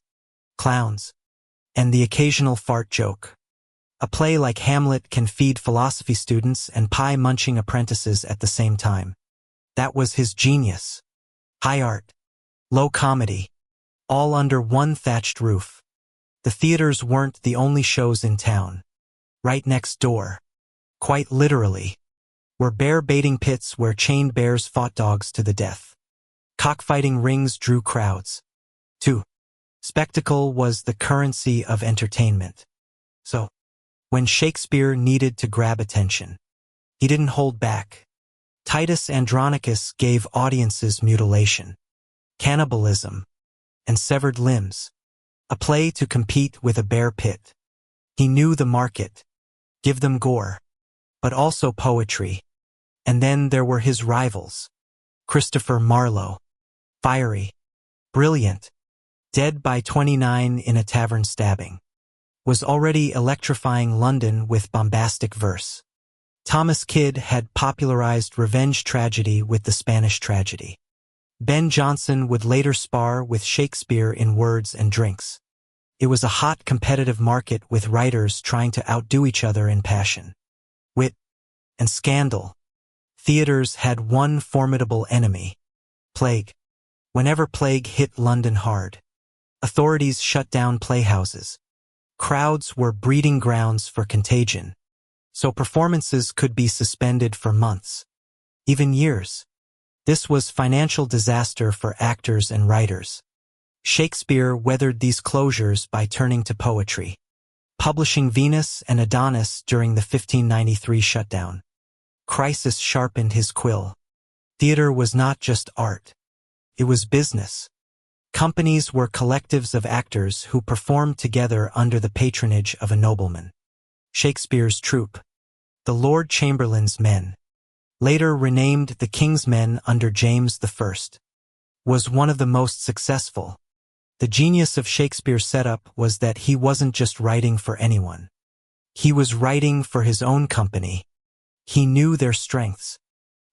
clowns, and the occasional fart joke. A play like Hamlet can feed philosophy students and pie-munching apprentices at the same time. That was his genius. High art, low comedy, all under one thatched roof. The theaters weren't the only shows in town. Right next door, quite literally, were bear-baiting pits where chained bears fought dogs to the death. Cockfighting rings drew crowds. 2. Spectacle was the currency of entertainment. So, when Shakespeare needed to grab attention, he didn't hold back. Titus Andronicus gave audiences mutilation, cannibalism, and severed limbs. A play to compete with a bear pit. He knew the market. Give them gore, but also poetry. And then there were his rivals. Christopher Marlowe. Fiery, brilliant, dead by 29 in a tavern stabbing, was already electrifying London with bombastic verse. Thomas Kyd had popularized revenge tragedy with the Spanish tragedy. Ben Jonson would later spar with Shakespeare in Words and Drinks. It was a hot competitive market with writers trying to outdo each other in passion, wit, and scandal. Theaters had one formidable enemy: plague. Whenever plague hit London hard, authorities shut down playhouses. Crowds were breeding grounds for contagion, so performances could be suspended for months, even years. This was financial disaster for actors and writers. Shakespeare weathered these closures by turning to poetry, publishing Venus and Adonis during the 1593 shutdown. Crisis sharpened his quill. Theater was not just art. It was business. Companies were collectives of actors who performed together under the patronage of a nobleman. Shakespeare's troupe, the Lord Chamberlain's Men, later renamed the King's Men under James I, was one of the most successful. The genius of Shakespeare's setup was that he wasn't just writing for anyone. He was writing for his own company. He knew their strengths.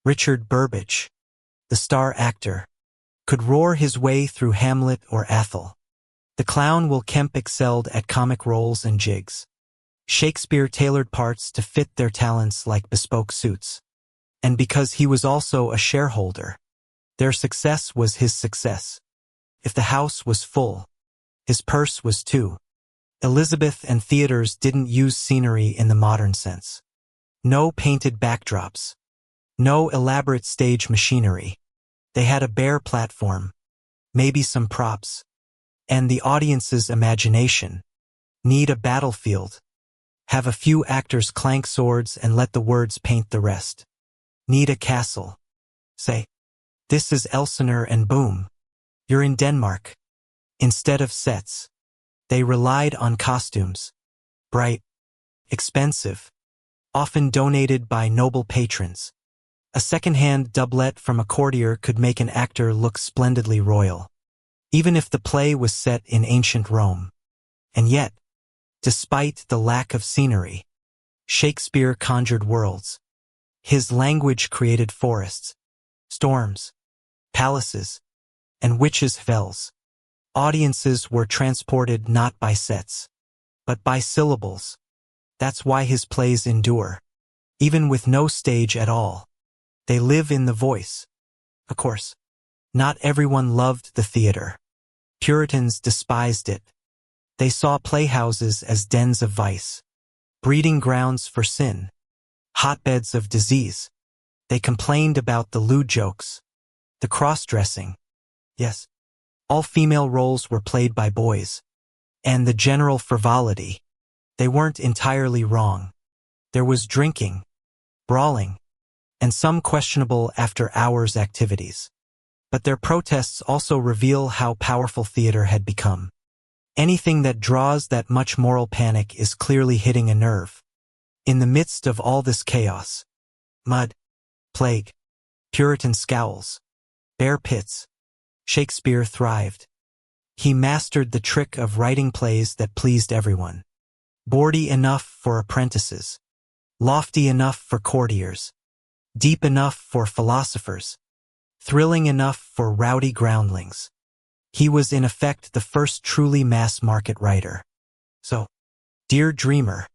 Richard Burbage, the star actor, could roar his way through Hamlet or Athol. The clown Will Kemp excelled at comic roles and jigs. Shakespeare tailored parts to fit their talents like bespoke suits. And because he was also a shareholder, their success was his success. If the house was full, his purse was too. Elizabeth and theaters didn't use scenery in the modern sense. No painted backdrops. No elaborate stage machinery. They had a bare platform, maybe some props, and the audience's imagination. Need a battlefield. Have a few actors clank swords and let the words paint the rest. Need a castle. Say, this is Elsinore and boom, you're in Denmark. Instead of sets, they relied on costumes. Bright, expensive, often donated by noble patrons. A second-hand doublet from a courtier could make an actor look splendidly royal, even if the play was set in ancient Rome. And yet, despite the lack of scenery, Shakespeare conjured worlds. His language created forests, storms, palaces, and witches' fells, Audiences were transported not by sets, but by syllables. That's why his plays endure. Even with no stage at all. They live in the voice. Of course, not everyone loved the theater. Puritans despised it. They saw playhouses as dens of vice, breeding grounds for sin, hotbeds of disease. They complained about the lewd jokes, the cross-dressing. Yes, all female roles were played by boys. And the general frivolity. They weren't entirely wrong. There was drinking, brawling, and some questionable after-hours activities. But their protests also reveal how powerful theater had become. Anything that draws that much moral panic is clearly hitting a nerve. In the midst of all this chaos, mud, plague, Puritan scowls, bare pits, Shakespeare thrived. He mastered the trick of writing plays that pleased everyone. Bawdy enough for apprentices, lofty enough for courtiers, deep enough for philosophers, thrilling enough for rowdy groundlings. He was in effect the first truly mass-market writer. So, dear dreamer,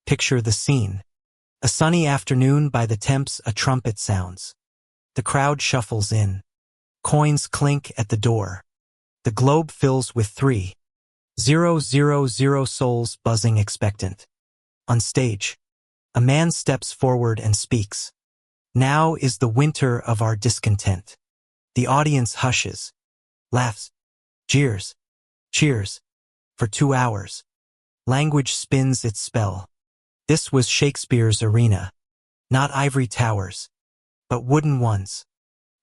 picture the scene. A sunny afternoon by the Thames, a trumpet sounds. The crowd shuffles in. Coins clink at the door. The globe fills with 3,000 souls buzzing expectant. On stage, a man steps forward and speaks. Now is the winter of our discontent. The audience hushes, laughs, jeers, cheers. For 2 hours, language spins its spell. This was Shakespeare's arena. Not ivory towers, but wooden ones.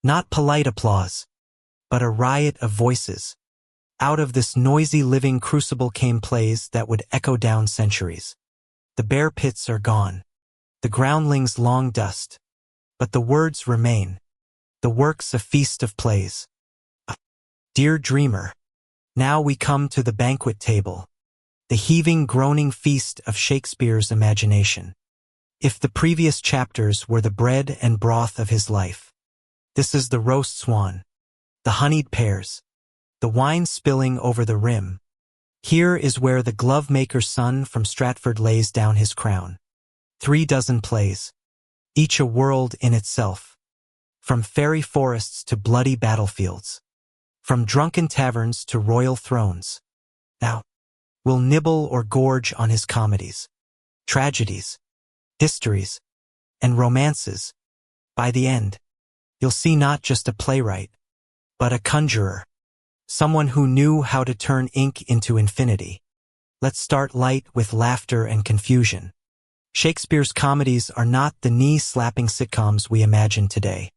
Not polite applause, but a riot of voices. Out of this noisy living crucible came plays that would echo down centuries. The bare pits are gone. The groundlings long dust. But the words remain. The work's a feast of plays. Dear dreamer, now we come to the banquet table. The heaving, groaning feast of Shakespeare's imagination. If the previous chapters were the bread and broth of his life, this is the roast swan, the honeyed pears, the wine spilling over the rim. Here is where the glove-maker's son from Stratford lays down his crown. 36 plays, each a world in itself. From fairy forests to bloody battlefields. From drunken taverns to royal thrones. Now, we'll nibble or gorge on his comedies, tragedies, histories, and romances. By the end, you'll see not just a playwright, but a conjurer. Someone who knew how to turn ink into infinity. Let's start light with laughter and confusion. Shakespeare's comedies are not the knee-slapping sitcoms we imagine today.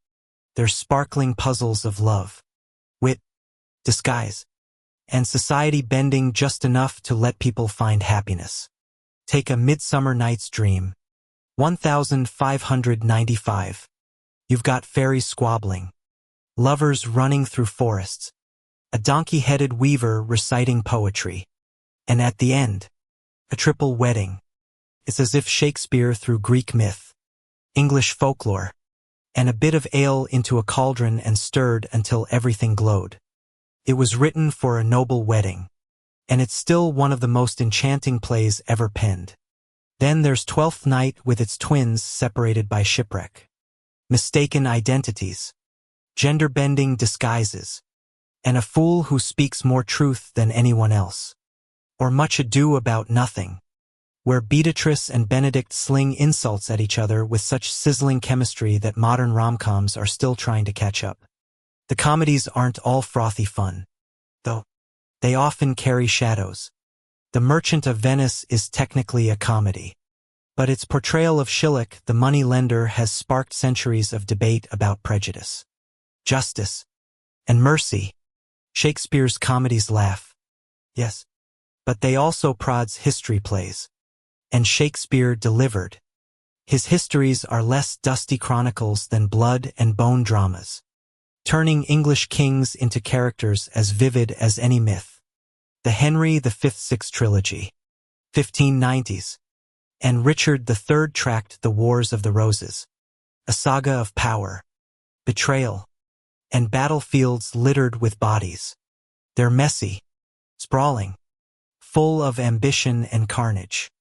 They're sparkling puzzles of love, wit, disguise, and society bending just enough to let people find happiness. Take A Midsummer Night's Dream, 1595. You've got fairies squabbling, lovers running through forests, a donkey-headed weaver reciting poetry, and at the end, a triple wedding. It's as if Shakespeare threw Greek myth, English folklore, and a bit of ale into a cauldron and stirred until everything glowed. It was written for a noble wedding, and it's still one of the most enchanting plays ever penned. Then there's Twelfth Night with its twins separated by shipwreck, mistaken identities, gender-bending disguises, and a fool who speaks more truth than anyone else. Or Much Ado About Nothing, where Beatrice and Benedict sling insults at each other with such sizzling chemistry that modern rom-coms are still trying to catch up. The comedies aren't all frothy fun, though. They often carry shadows. The Merchant of Venice is technically a comedy, but its portrayal of Shylock, the money-lender, has sparked centuries of debate about prejudice, justice, and mercy. Shakespeare's comedies laugh, yes, but they also prods history plays. And Shakespeare delivered. His histories are less dusty chronicles than blood and bone dramas, turning English kings into characters as vivid as any myth. The Henry V/VI trilogy, 1590s, and Richard III tracked the Wars of the Roses, a saga of power, betrayal, and battlefields littered with bodies. They're messy, sprawling, full of ambition and carnage.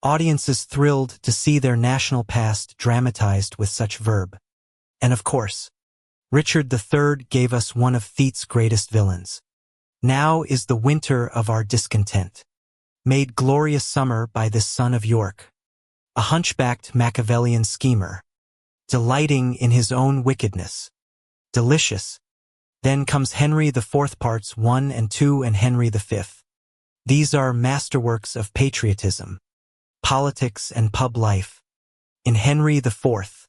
Audiences thrilled to see their national past dramatized with such verve. And of course, Richard III gave us one of Theatre's greatest villains. Now is the winter of our discontent, made glorious summer by this son of York, a hunchbacked Machiavellian schemer, delighting in his own wickedness. Delicious. Then comes Henry IV Parts 1 and 2 and Henry V. These are masterworks of patriotism, politics and pub life. In Henry IV,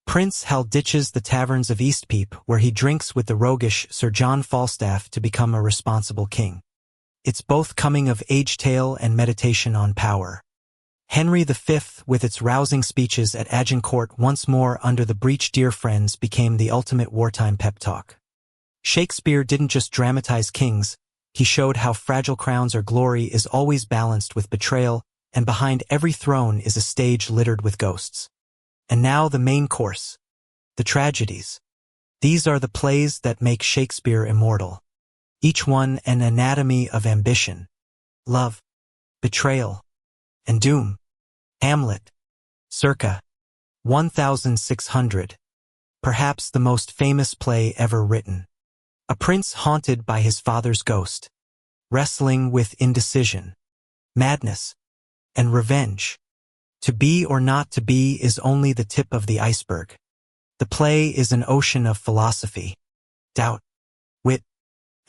Prince Hal ditches the taverns of Eastpeep where he drinks with the roguish Sir John Falstaff to become a responsible king. It's both coming-of-age tale and meditation on power. Henry V, with its rousing speeches at Agincourt once more under the breech dear friends, became the ultimate wartime pep talk. Shakespeare didn't just dramatize kings, he showed how fragile crowns or glory is always balanced with betrayal, and behind every throne is a stage littered with ghosts. And now the main course, the tragedies. These are the plays that make Shakespeare immortal. Each one an anatomy of ambition, love, betrayal, and doom. Hamlet, circa 1600, perhaps the most famous play ever written. A prince haunted by his father's ghost, wrestling with indecision, madness, and revenge. To be or not to be is only the tip of the iceberg. The play is an ocean of philosophy, doubt, wit,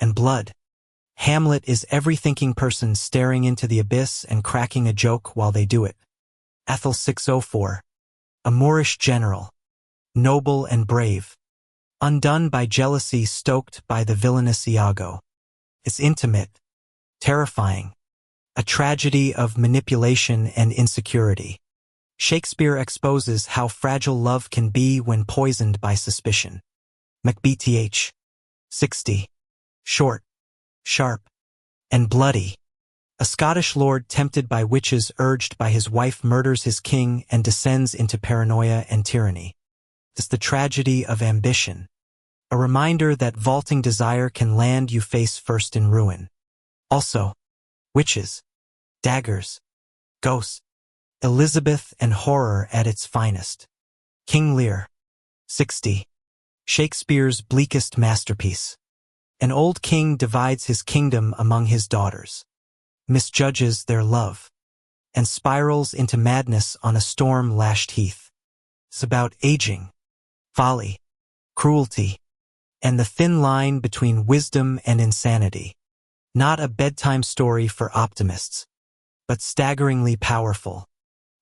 and blood. Hamlet is every thinking person staring into the abyss and cracking a joke while they do it. Ethel 604, a Moorish general, noble and brave, undone by jealousy stoked by the villainous Iago. It's intimate, terrifying, a tragedy of manipulation and insecurity. Shakespeare exposes how fragile love can be when poisoned by suspicion. Macbeth 60, short, sharp, and bloody. A Scottish lord tempted by witches urged by his wife murders his king and descends into paranoia and tyranny. It's the tragedy of ambition, a reminder that vaulting desire can land you face first in ruin. Also, witches, daggers, ghosts, Elizabeth and horror at its finest. King Lear, 60, Shakespeare's bleakest masterpiece. An old king divides his kingdom among his daughters, misjudges their love, and spirals into madness on a storm-lashed heath. It's about aging, folly, cruelty, and the thin line between wisdom and insanity. Not a bedtime story for optimists, but staggeringly powerful.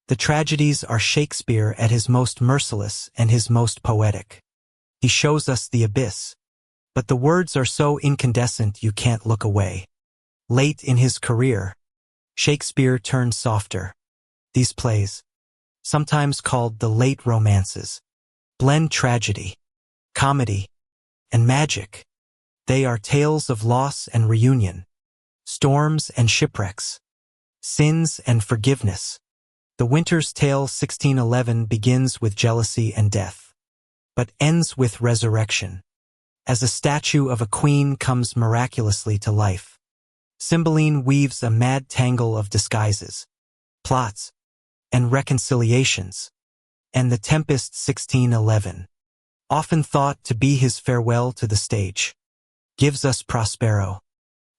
The tragedies are Shakespeare at his most merciless and his most poetic. He shows us the abyss, but the words are so incandescent you can't look away. Late in his career, Shakespeare turned softer. These plays, sometimes called the late romances, blend tragedy, comedy, and magic. They are tales of loss and reunion, storms and shipwrecks, sins and forgiveness. The Winter's Tale 1611 begins with jealousy and death, but ends with resurrection, as a statue of a queen comes miraculously to life. Cymbeline weaves a mad tangle of disguises, plots, and reconciliations, and The Tempest 1611, often thought to be his farewell to the stage, gives us Prospero,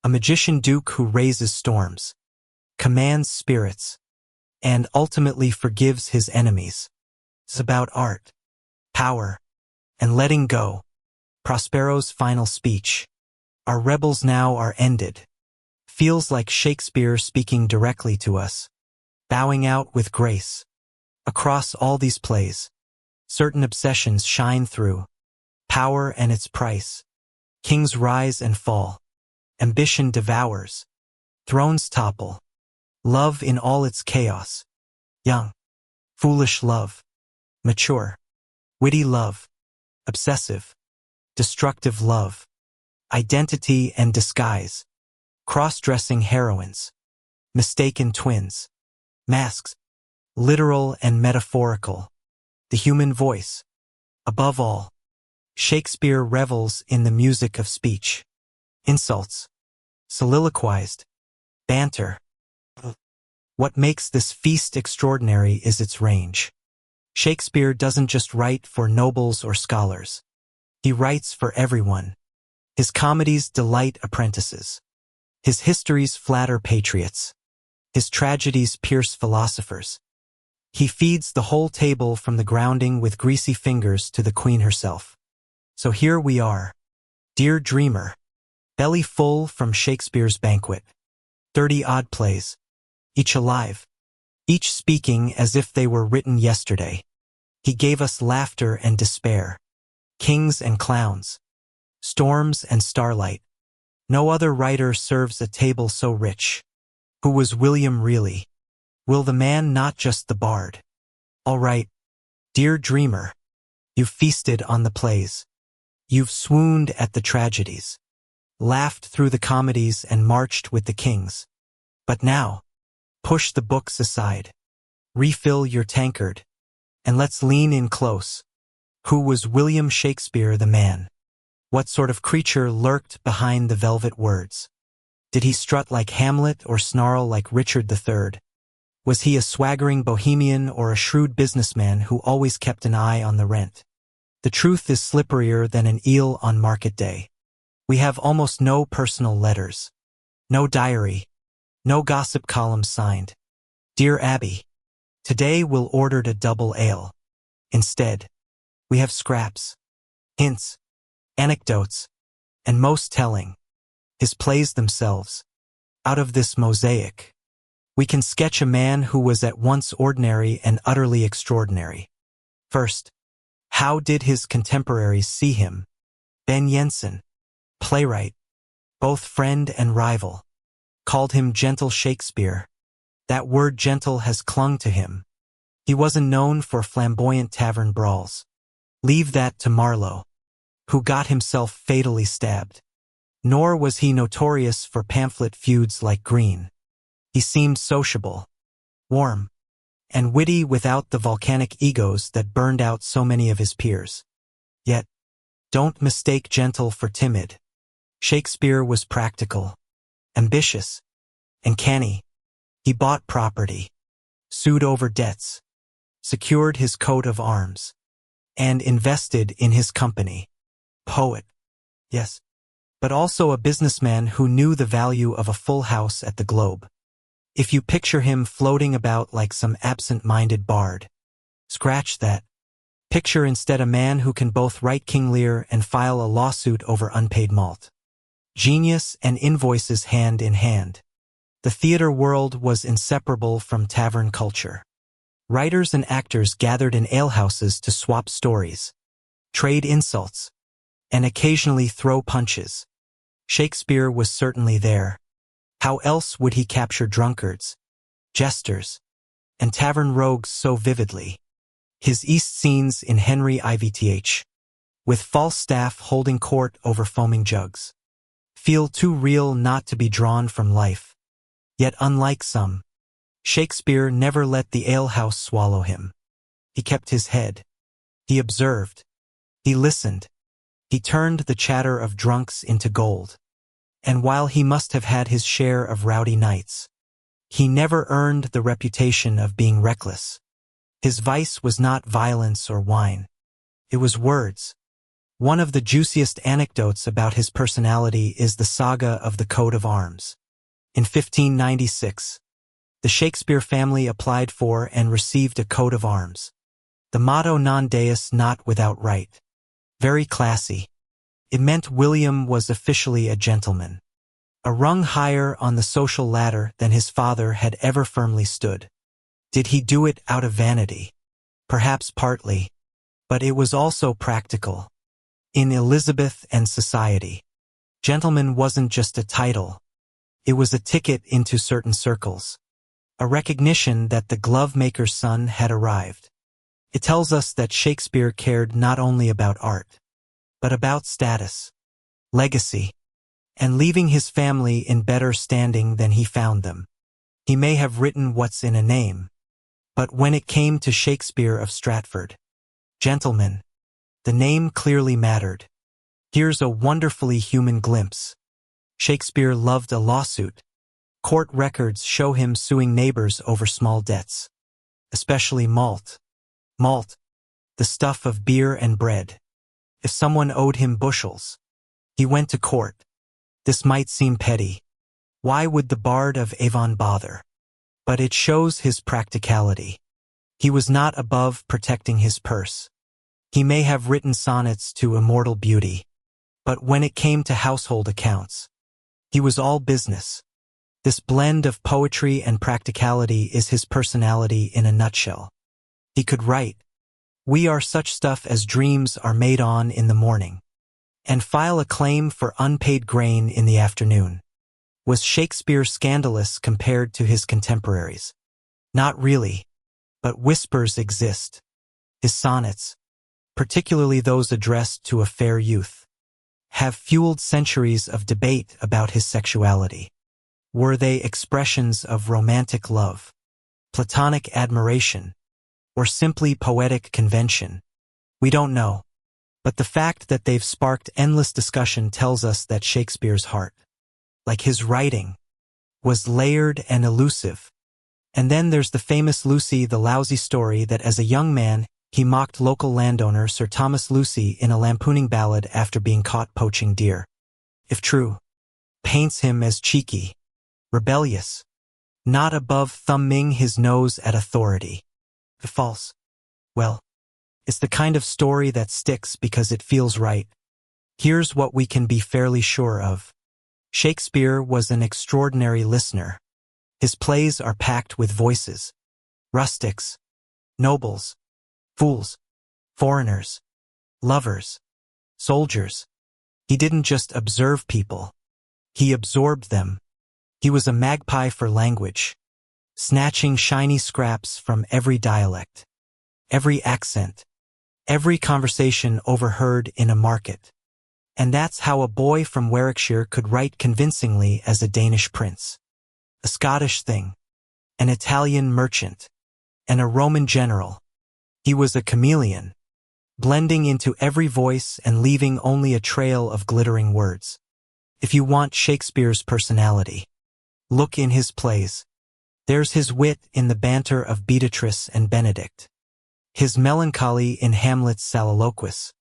a magician duke who raises storms, commands spirits, and ultimately forgives his enemies. It's about art, power, and letting go. Prospero's final speech, "Our rebels now are ended," feels like Shakespeare speaking directly to us, bowing out with grace. Across all these plays, certain obsessions shine through: power and its price, kings rise and fall, ambition devours, thrones topple, love in all its chaos, young, foolish love, mature, witty love, obsessive, destructive love, identity and disguise, cross-dressing heroines, mistaken twins, masks, literal and metaphorical, the human voice. Above all, Shakespeare revels in the music of speech, insults, soliloquized, banter. What makes this feast extraordinary is its range. Shakespeare doesn't just write for nobles or scholars. He writes for everyone. His comedies delight apprentices. His histories flatter patriots. His tragedies pierce philosophers. He feeds the whole table from the grounding with greasy fingers to the queen herself. So here we are. Dear dreamer. Belly full from Shakespeare's banquet. 30-odd plays. Each alive. Each speaking as if they were written yesterday. He gave us laughter and despair. Kings and clowns. Storms and starlight. No other writer serves a table so rich. Who was William really? Will the man, not just the bard? All right, dear dreamer. You've feasted on the plays. You've swooned at the tragedies. Laughed through the comedies and marched with the kings. But now, push the books aside. Refill your tankard. And let's lean in close. Who was William Shakespeare the man? What sort of creature lurked behind the velvet words? Did he strut like Hamlet or snarl like Richard III? Was he a swaggering bohemian or a shrewd businessman who always kept an eye on the rent? The truth is slipperier than an eel on market day. We have almost no personal letters. No diary. No gossip columns signed. Dear Abby, today we'll ordered a double ale. Instead, we have scraps, hints, anecdotes, and most telling, his plays themselves. Out of this mosaic, we can sketch a man who was at once ordinary and utterly extraordinary. First, how did his contemporaries see him? Ben Jensen, playwright, both friend and rival, called him gentle Shakespeare. That word gentle has clung to him. He wasn't known for flamboyant tavern brawls. Leave that to Marlowe, who got himself fatally stabbed. Nor was he notorious for pamphlet feuds like Greene. He seemed sociable, warm, and witty without the volcanic egos that burned out so many of his peers. Yet, don't mistake gentle for timid. Shakespeare was practical, ambitious, and canny. He bought property, sued over debts, secured his coat of arms, and invested in his company. Poet, yes, but also a businessman who knew the value of a full house at the Globe. If you picture him floating about like some absent-minded bard, scratch that. Picture instead a man who can both write King Lear and file a lawsuit over unpaid malt. Genius and invoices hand in hand. The theater world was inseparable from tavern culture. Writers and actors gathered in alehouses to swap stories, trade insults, and occasionally throw punches. Shakespeare was certainly there. How else would he capture drunkards, jesters, and tavern rogues so vividly? His East scenes in Henry IVTH, with Falstaff holding court over foaming jugs, feel too real not to be drawn from life. Yet unlike some, Shakespeare never let the alehouse swallow him. He kept his head. He observed. He listened. He turned the chatter of drunks into gold. And while he must have had his share of rowdy nights, he never earned the reputation of being reckless. His vice was not violence or wine. It was words. One of the juiciest anecdotes about his personality is the saga of the coat of arms. In 1596, the Shakespeare family applied for and received a coat of arms. The motto non deus not without right. Very classy. It meant William was officially a gentleman, a rung higher on the social ladder than his father had ever firmly stood. Did he do it out of vanity? Perhaps partly, but it was also practical. In Elizabeth and society, gentleman wasn't just a title. It was a ticket into certain circles, a recognition that the glove-maker's son had arrived. It tells us that Shakespeare cared not only about art, but about status, legacy, and leaving his family in better standing than he found them. He may have written what's in a name, but when it came to Shakespeare of Stratford, gentleman, the name clearly mattered. Here's a wonderfully human glimpse. Shakespeare loved a lawsuit. Court records show him suing neighbors over small debts, especially malt. Malt, the stuff of beer and bread. If someone owed him bushels, he went to court. This might seem petty. Why would the Bard of Avon bother? But it shows his practicality. He was not above protecting his purse. He may have written sonnets to immortal beauty, but when it came to household accounts, he was all business. This blend of poetry and practicality is his personality in a nutshell. He could write, "We are such stuff as dreams are made on in the morning," and file a claim for unpaid grain in the afternoon. Was Shakespeare scandalous compared to his contemporaries? Not really, but whispers exist. His sonnets, particularly those addressed to a fair youth, have fueled centuries of debate about his sexuality. Were they expressions of romantic love, platonic admiration, or simply poetic convention? We don't know, but the fact that they've sparked endless discussion tells us that Shakespeare's heart, like his writing, was layered and elusive. And then there's the famous Lucy the Lousy story that as a young man, he mocked local landowner Sir Thomas Lucy in a lampooning ballad after being caught poaching deer. If true, paints him as cheeky, rebellious, not above thumbing his nose at authority. If false, well, it's the kind of story that sticks because it feels right. Here's what we can be fairly sure of. Shakespeare was an extraordinary listener. His plays are packed with voices. Rustics, nobles, fools, foreigners, lovers, soldiers. He didn't just observe people. He absorbed them. He was a magpie for language, snatching shiny scraps from every dialect, every accent, every conversation overheard in a market. And that's how a boy from Warwickshire could write convincingly as a Danish prince, a Scottish thing, an Italian merchant, and a Roman general. He was a chameleon, blending into every voice and leaving only a trail of glittering words. If you want Shakespeare's personality, look in his plays. There's his wit in the banter of Beatrice and Benedict, his melancholy in Hamlet's soliloquies,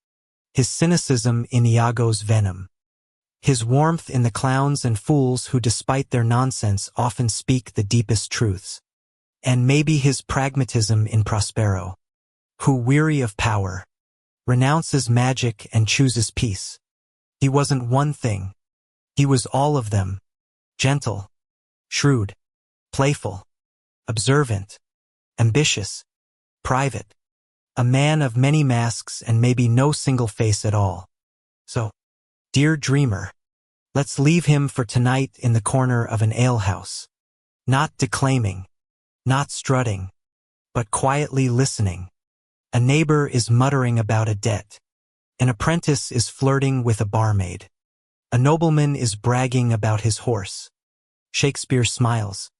his cynicism in Iago's venom, his warmth in the clowns and fools who despite their nonsense often speak the deepest truths, and maybe his pragmatism in Prospero, who, weary of power, renounces magic and chooses peace. He wasn't one thing. He was all of them. Gentle, shrewd, playful, observant, ambitious, private. A man of many masks and maybe no single face at all. So, dear dreamer, let's leave him for tonight in the corner of an alehouse. Not declaiming, not strutting, but quietly listening. A neighbor is muttering about a debt. An apprentice is flirting with a barmaid. A nobleman is bragging about his horse. Shakespeare smiles,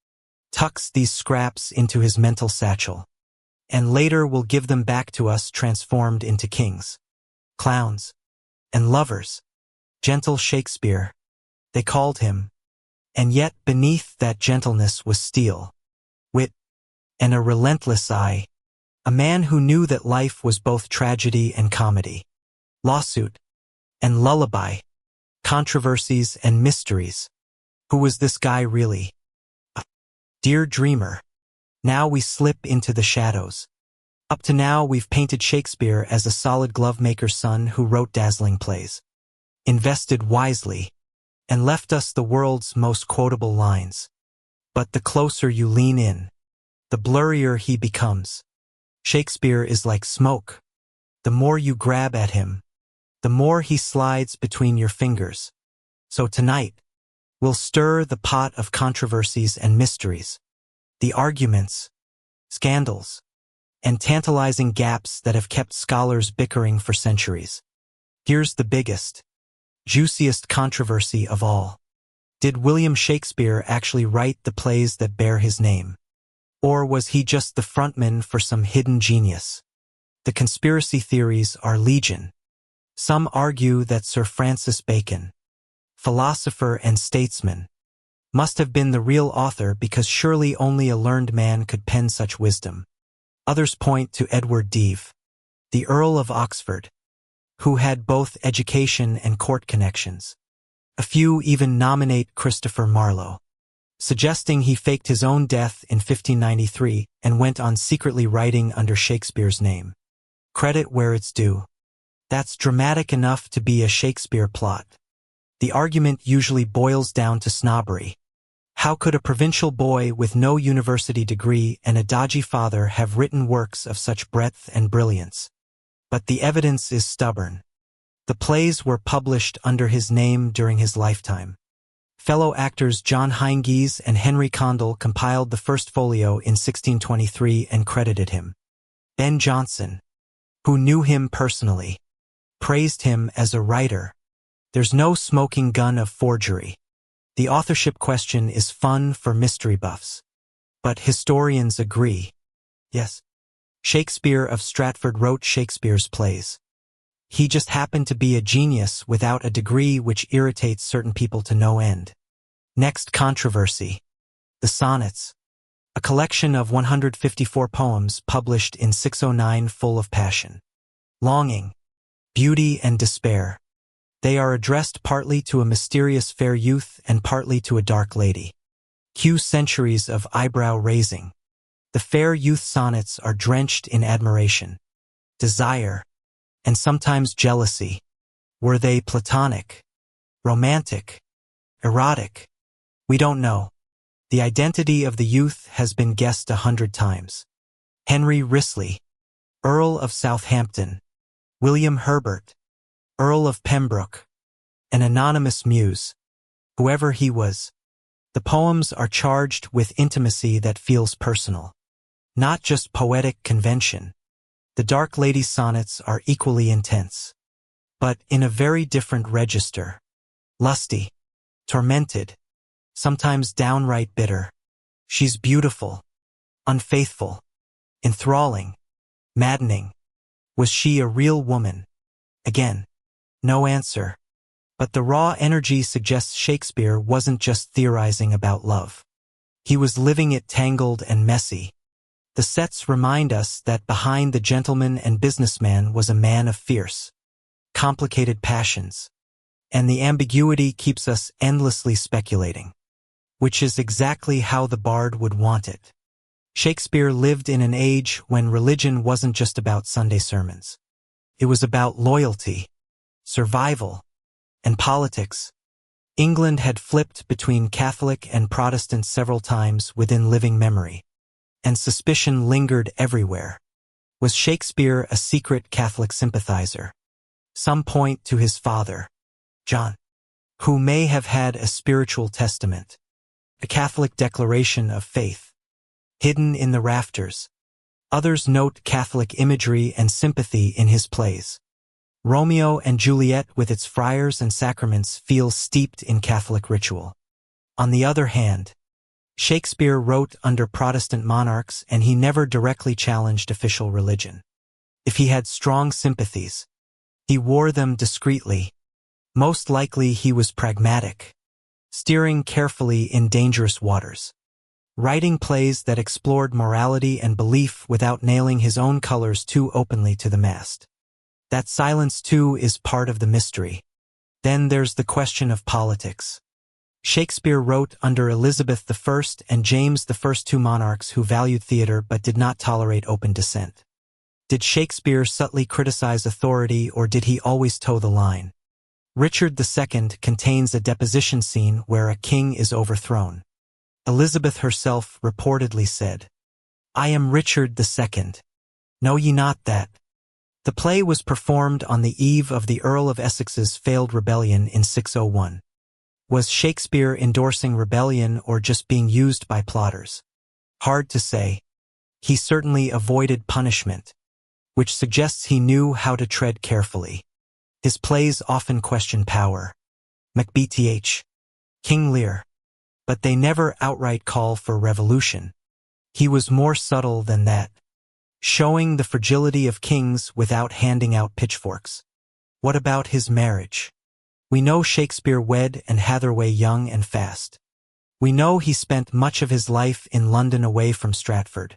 tucks these scraps into his mental satchel, and later will give them back to us transformed into kings, clowns, and lovers. Gentle Shakespeare, they called him, and yet beneath that gentleness was steel, wit, and a relentless eye. A man who knew that life was both tragedy and comedy, lawsuit and lullaby, controversies and mysteries. Who was this guy really? Dear dreamer, now we slip into the shadows. Up to now we've painted Shakespeare as a solid glove-maker's son who wrote dazzling plays, invested wisely, and left us the world's most quotable lines. But the closer you lean in, the blurrier he becomes. Shakespeare is like smoke. The more you grab at him, the more he slides between your fingers. So tonight, we'll stir the pot of controversies and mysteries, the arguments, scandals, and tantalizing gaps that have kept scholars bickering for centuries. Here's the biggest, juiciest controversy of all. Did William Shakespeare actually write the plays that bear his name? Or was he just the frontman for some hidden genius? The conspiracy theories are legion. Some argue that Sir Francis Bacon, philosopher and statesman, must have been the real author because surely only a learned man could pen such wisdom. Others point to Edward Deave, the Earl of Oxford, who had both education and court connections. A few even nominate Christopher Marlowe, suggesting he faked his own death in 1593 and went on secretly writing under Shakespeare's name. Credit where it's due. That's dramatic enough to be a Shakespeare plot. The argument usually boils down to snobbery. How could a provincial boy with no university degree and a dodgy father have written works of such breadth and brilliance? But the evidence is stubborn. The plays were published under his name during his lifetime. Fellow actors John Heingies and Henry Condell compiled the first folio in 1623 and credited him. Ben Jonson, who knew him personally, praised him as a writer. There's no smoking gun of forgery. The authorship question is fun for mystery buffs. But historians agree. Yes, Shakespeare of Stratford wrote Shakespeare's plays. He just happened to be a genius without a degree, which irritates certain people to no end. Next controversy. The Sonnets, a collection of 154 poems published in 609 full of passion, longing, beauty and despair. They are addressed partly to a mysterious fair youth and partly to a dark lady. Cue centuries of eyebrow-raising. The fair youth sonnets are drenched in admiration, desire, and sometimes jealousy. Were they platonic, romantic, erotic? We don't know. The identity of the youth has been guessed 100 times. Henry Wriothesley, Earl of Southampton, William Herbert, Earl of Pembroke, an anonymous muse, whoever he was. The poems are charged with intimacy that feels personal, not just poetic convention. The Dark Lady sonnets are equally intense, but in a very different register. Lusty, tormented, sometimes downright bitter. She's beautiful, unfaithful, enthralling, maddening. Was she a real woman? Again, no answer. But the raw energy suggests Shakespeare wasn't just theorizing about love. He was living it tangled and messy. The sets remind us that behind the gentleman and businessman was a man of fierce, complicated passions. And the ambiguity keeps us endlessly speculating, which is exactly how the bard would want it. Shakespeare lived in an age when religion wasn't just about Sunday sermons. It was about loyalty, survival, and politics. England had flipped between Catholic and Protestant several times within living memory, and suspicion lingered everywhere. Was Shakespeare a secret Catholic sympathizer? Some point to his father, John, who may have had a spiritual testament, a Catholic declaration of faith, hidden in the rafters. Others note Catholic imagery and sympathy in his plays. Romeo and Juliet with its friars and sacraments feels steeped in Catholic ritual. On the other hand, Shakespeare wrote under Protestant monarchs and he never directly challenged official religion. If he had strong sympathies, he wore them discreetly. Most likely he was pragmatic, steering carefully in dangerous waters, writing plays that explored morality and belief without nailing his own colors too openly to the mast. That silence too is part of the mystery. Then there's the question of politics. Shakespeare wrote under Elizabeth I and James I, two monarchs who valued theater but did not tolerate open dissent. Did Shakespeare subtly criticize authority or did he always toe the line? Richard II contains a deposition scene where a king is overthrown. Elizabeth herself reportedly said, "I am Richard II. Know ye not that?" The play was performed on the eve of the Earl of Essex's failed rebellion in 601. Was Shakespeare endorsing rebellion or just being used by plotters? Hard to say. He certainly avoided punishment, which suggests he knew how to tread carefully. His plays often question power. Macbeth, King Lear. But they never outright call for revolution. He was more subtle than that, showing the fragility of kings without handing out pitchforks. What about his marriage? We know Shakespeare wed and Hathaway young and fast. We know he spent much of his life in London away from Stratford.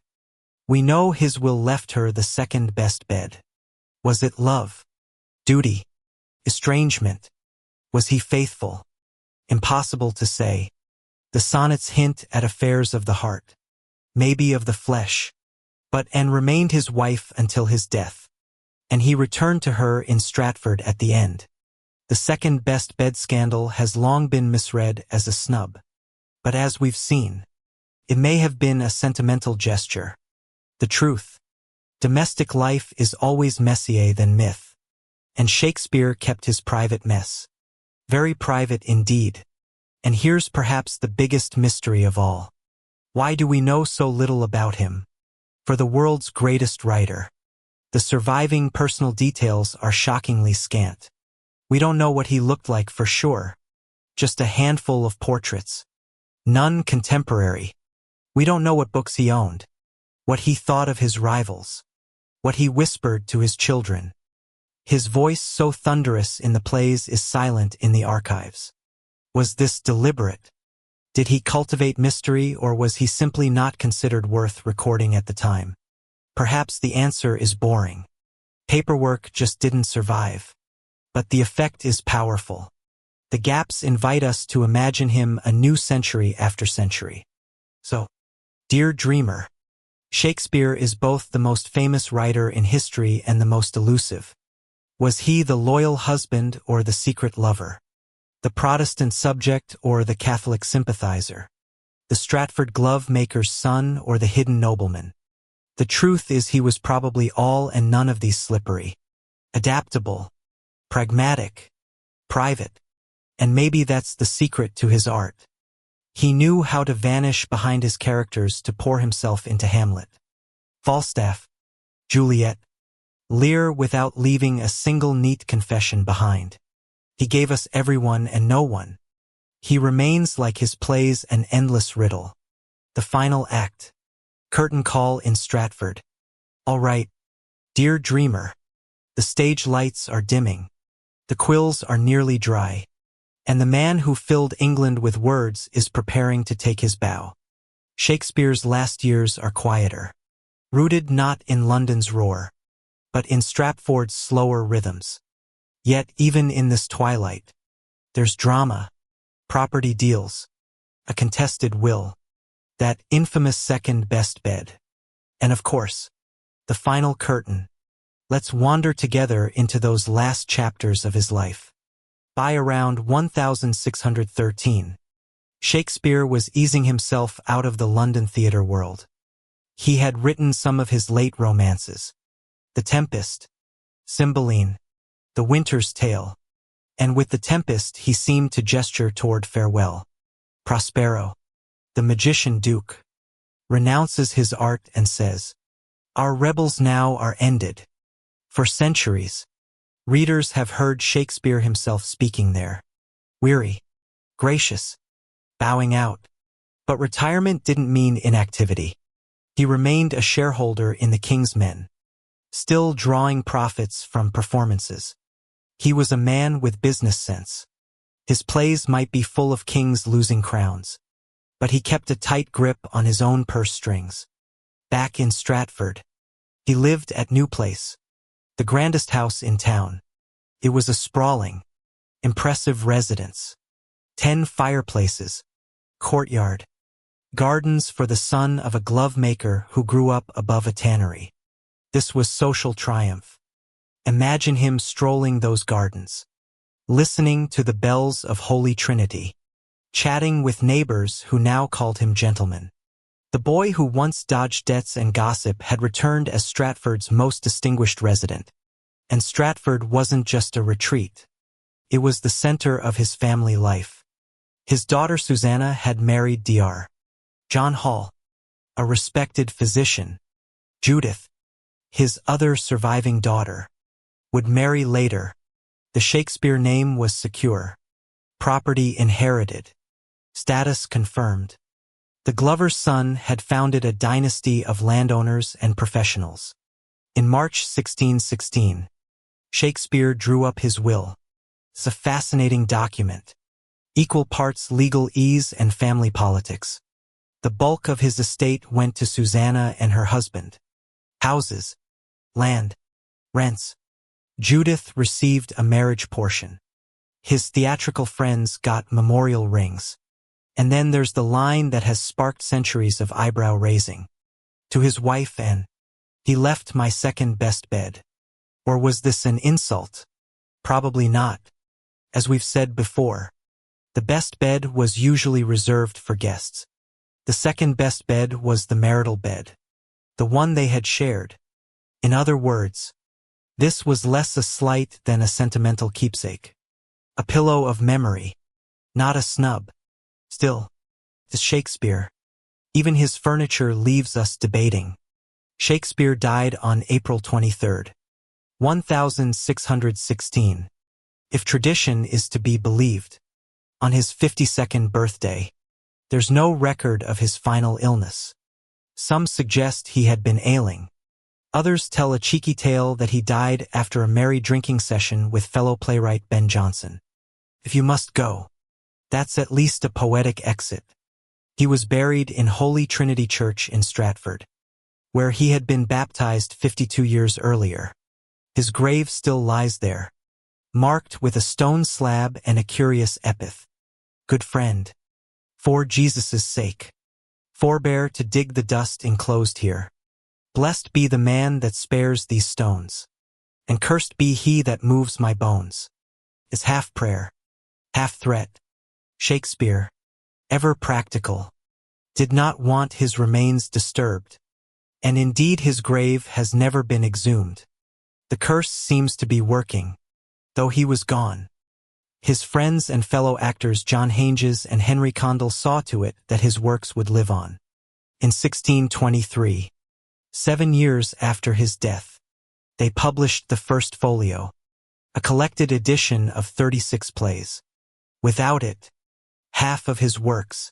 We know his will left her the second best bed. Was it love? Duty? Estrangement? Was he faithful? Impossible to say. The sonnets hint at affairs of the heart, maybe of the flesh, but Anne remained his wife until his death, and he returned to her in Stratford at the end. The second best bed scandal has long been misread as a snub, but as we've seen, it may have been a sentimental gesture. The truth: domestic life is always messier than myth, and Shakespeare kept his private mess. Very private indeed. And here's perhaps the biggest mystery of all. Why do we know so little about him? For the world's greatest writer, the surviving personal details are shockingly scant. We don't know what he looked like for sure. Just a handful of portraits. None contemporary. We don't know what books he owned, what he thought of his rivals, what he whispered to his children. His voice, so thunderous in the plays, is silent in the archives. Was this deliberate? Did he cultivate mystery, or was he simply not considered worth recording at the time? Perhaps the answer is boring. Paperwork just didn't survive. But the effect is powerful. The gaps invite us to imagine him anew century after century. So, dear dreamer, Shakespeare is both the most famous writer in history and the most elusive. Was he the loyal husband or the secret lover? The Protestant subject or the Catholic sympathizer? The Stratford glove maker's son or the hidden nobleman? The truth is he was probably all and none of these: slippery, adaptable, pragmatic, private. And maybe that's the secret to his art. He knew how to vanish behind his characters to pour himself into Hamlet, Falstaff, Juliet, Lear without leaving a single neat confession behind. He gave us everyone and no one. He remains, like his plays, an endless riddle. The final act. Curtain call in Stratford. All right, dear dreamer. The stage lights are dimming. The quills are nearly dry. And the man who filled England with words is preparing to take his bow. Shakespeare's last years are quieter. Rooted not in London's roar, but in Stratford's slower rhythms. Yet even in this twilight, there's drama, property deals, a contested will, that infamous second best bed. And of course, the final curtain. Let's wander together into those last chapters of his life. By around 1613, Shakespeare was easing himself out of the London theatre world. He had written some of his late romances: The Tempest, Cymbeline, The Winter's Tale, and with The Tempest he seemed to gesture toward farewell. Prospero, the magician duke, renounces his art and says, "Our rebels now are ended." For centuries, readers have heard Shakespeare himself speaking there, weary, gracious, bowing out. But retirement didn't mean inactivity. He remained a shareholder in the King's Men, still drawing profits from performances. He was a man with business sense. His plays might be full of kings losing crowns, but he kept a tight grip on his own purse strings. Back in Stratford, he lived at New Place, the grandest house in town. It was a sprawling, impressive residence. 10 fireplaces, courtyard, gardens for the son of a glove maker who grew up above a tannery. This was social triumph. Imagine him strolling those gardens, listening to the bells of Holy Trinity, chatting with neighbors who now called him gentleman. The boy who once dodged debts and gossip had returned as Stratford's most distinguished resident. And Stratford wasn't just a retreat. It was the center of his family life. His daughter Susanna had married Dr. John Hall, a respected physician. Judith, his other surviving daughter, would marry later. The Shakespeare name was secure. Property inherited. Status confirmed. The Glover's son had founded a dynasty of landowners and professionals. In March 1616, Shakespeare drew up his will, It's a fascinating document. Equal parts legalese and family politics. The bulk of his estate went to Susanna and her husband. Houses, land, rents. Judith received a marriage portion. His theatrical friends got memorial rings. And then there's the line that has sparked centuries of eyebrow-raising. To his wife and, "He left my second best bed." Or was this an insult? Probably not. As we've said before, the best bed was usually reserved for guests. The second best bed was the marital bed, the one they had shared. In other words, this was less a slight than a sentimental keepsake. A pillow of memory, not a snub. Still, it's Shakespeare. Even his furniture leaves us debating. Shakespeare died on April 23rd, 1616. If tradition is to be believed, on his 52nd birthday. There's no record of his final illness. Some suggest he had been ailing. Others tell a cheeky tale that he died after a merry drinking session with fellow playwright Ben Jonson. If you must go, that's at least a poetic exit. He was buried in Holy Trinity Church in Stratford, where he had been baptized 52 years earlier. His grave still lies there, marked with a stone slab and a curious epitaph. Good friend, for Jesus' sake, forbear to dig the dust enclosed here. Blessed be the man that spares these stones, and cursed be he that moves my bones. Is half prayer, half threat. Shakespeare, ever practical, did not want his remains disturbed, and indeed his grave has never been exhumed. The curse seems to be working, though he was gone. His friends and fellow actors John Hanges and Henry Condell saw to it that his works would live on. In 1623, 7 years after his death, they published the first folio, a collected edition of 36 plays. Without it, half of his works,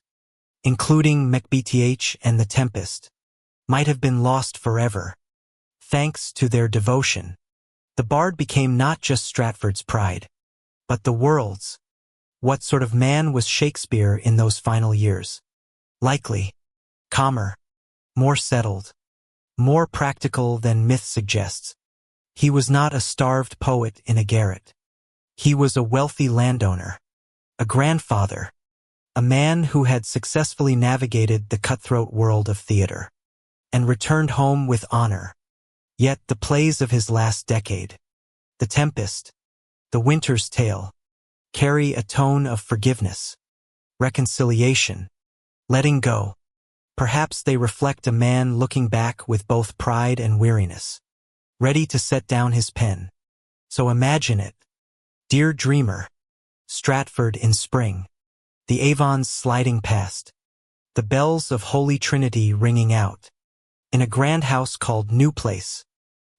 including Macbeth and The Tempest, might have been lost forever. Thanks to their devotion, the bard became not just Stratford's pride, but the world's. What sort of man was Shakespeare in those final years? Likely, calmer, more settled, more practical than myth suggests. He was not a starved poet in a garret. He was a wealthy landowner, a grandfather, a man who had successfully navigated the cutthroat world of theater, and returned home with honor. Yet the plays of his last decade, The Tempest, The Winter's Tale, carry a tone of forgiveness, reconciliation, letting go. Perhaps they reflect a man looking back with both pride and weariness, ready to set down his pen. So imagine it. Dear dreamer, Stratford in spring, the Avons sliding past, the bells of Holy Trinity ringing out. In a grand house called New Place,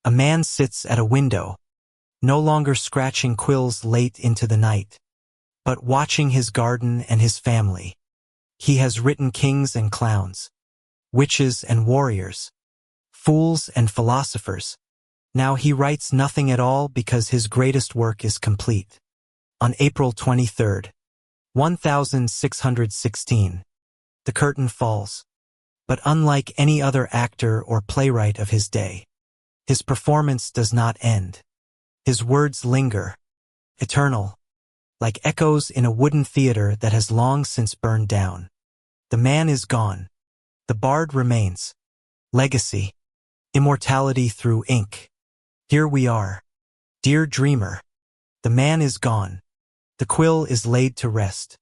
a man sits at a window, no longer scratching quills late into the night, but watching his garden and his family. He has written kings and clowns, witches and warriors, fools and philosophers. Now he writes nothing at all because his greatest work is complete. On April 23rd, 1616, the curtain falls. But unlike any other actor or playwright of his day, his performance does not end. His words linger, eternal, like echoes in a wooden theater that has long since burned down. The man is gone. The bard remains. Legacy. Immortality through ink. Here we are. Dear dreamer, the man is gone. The quill is laid to rest.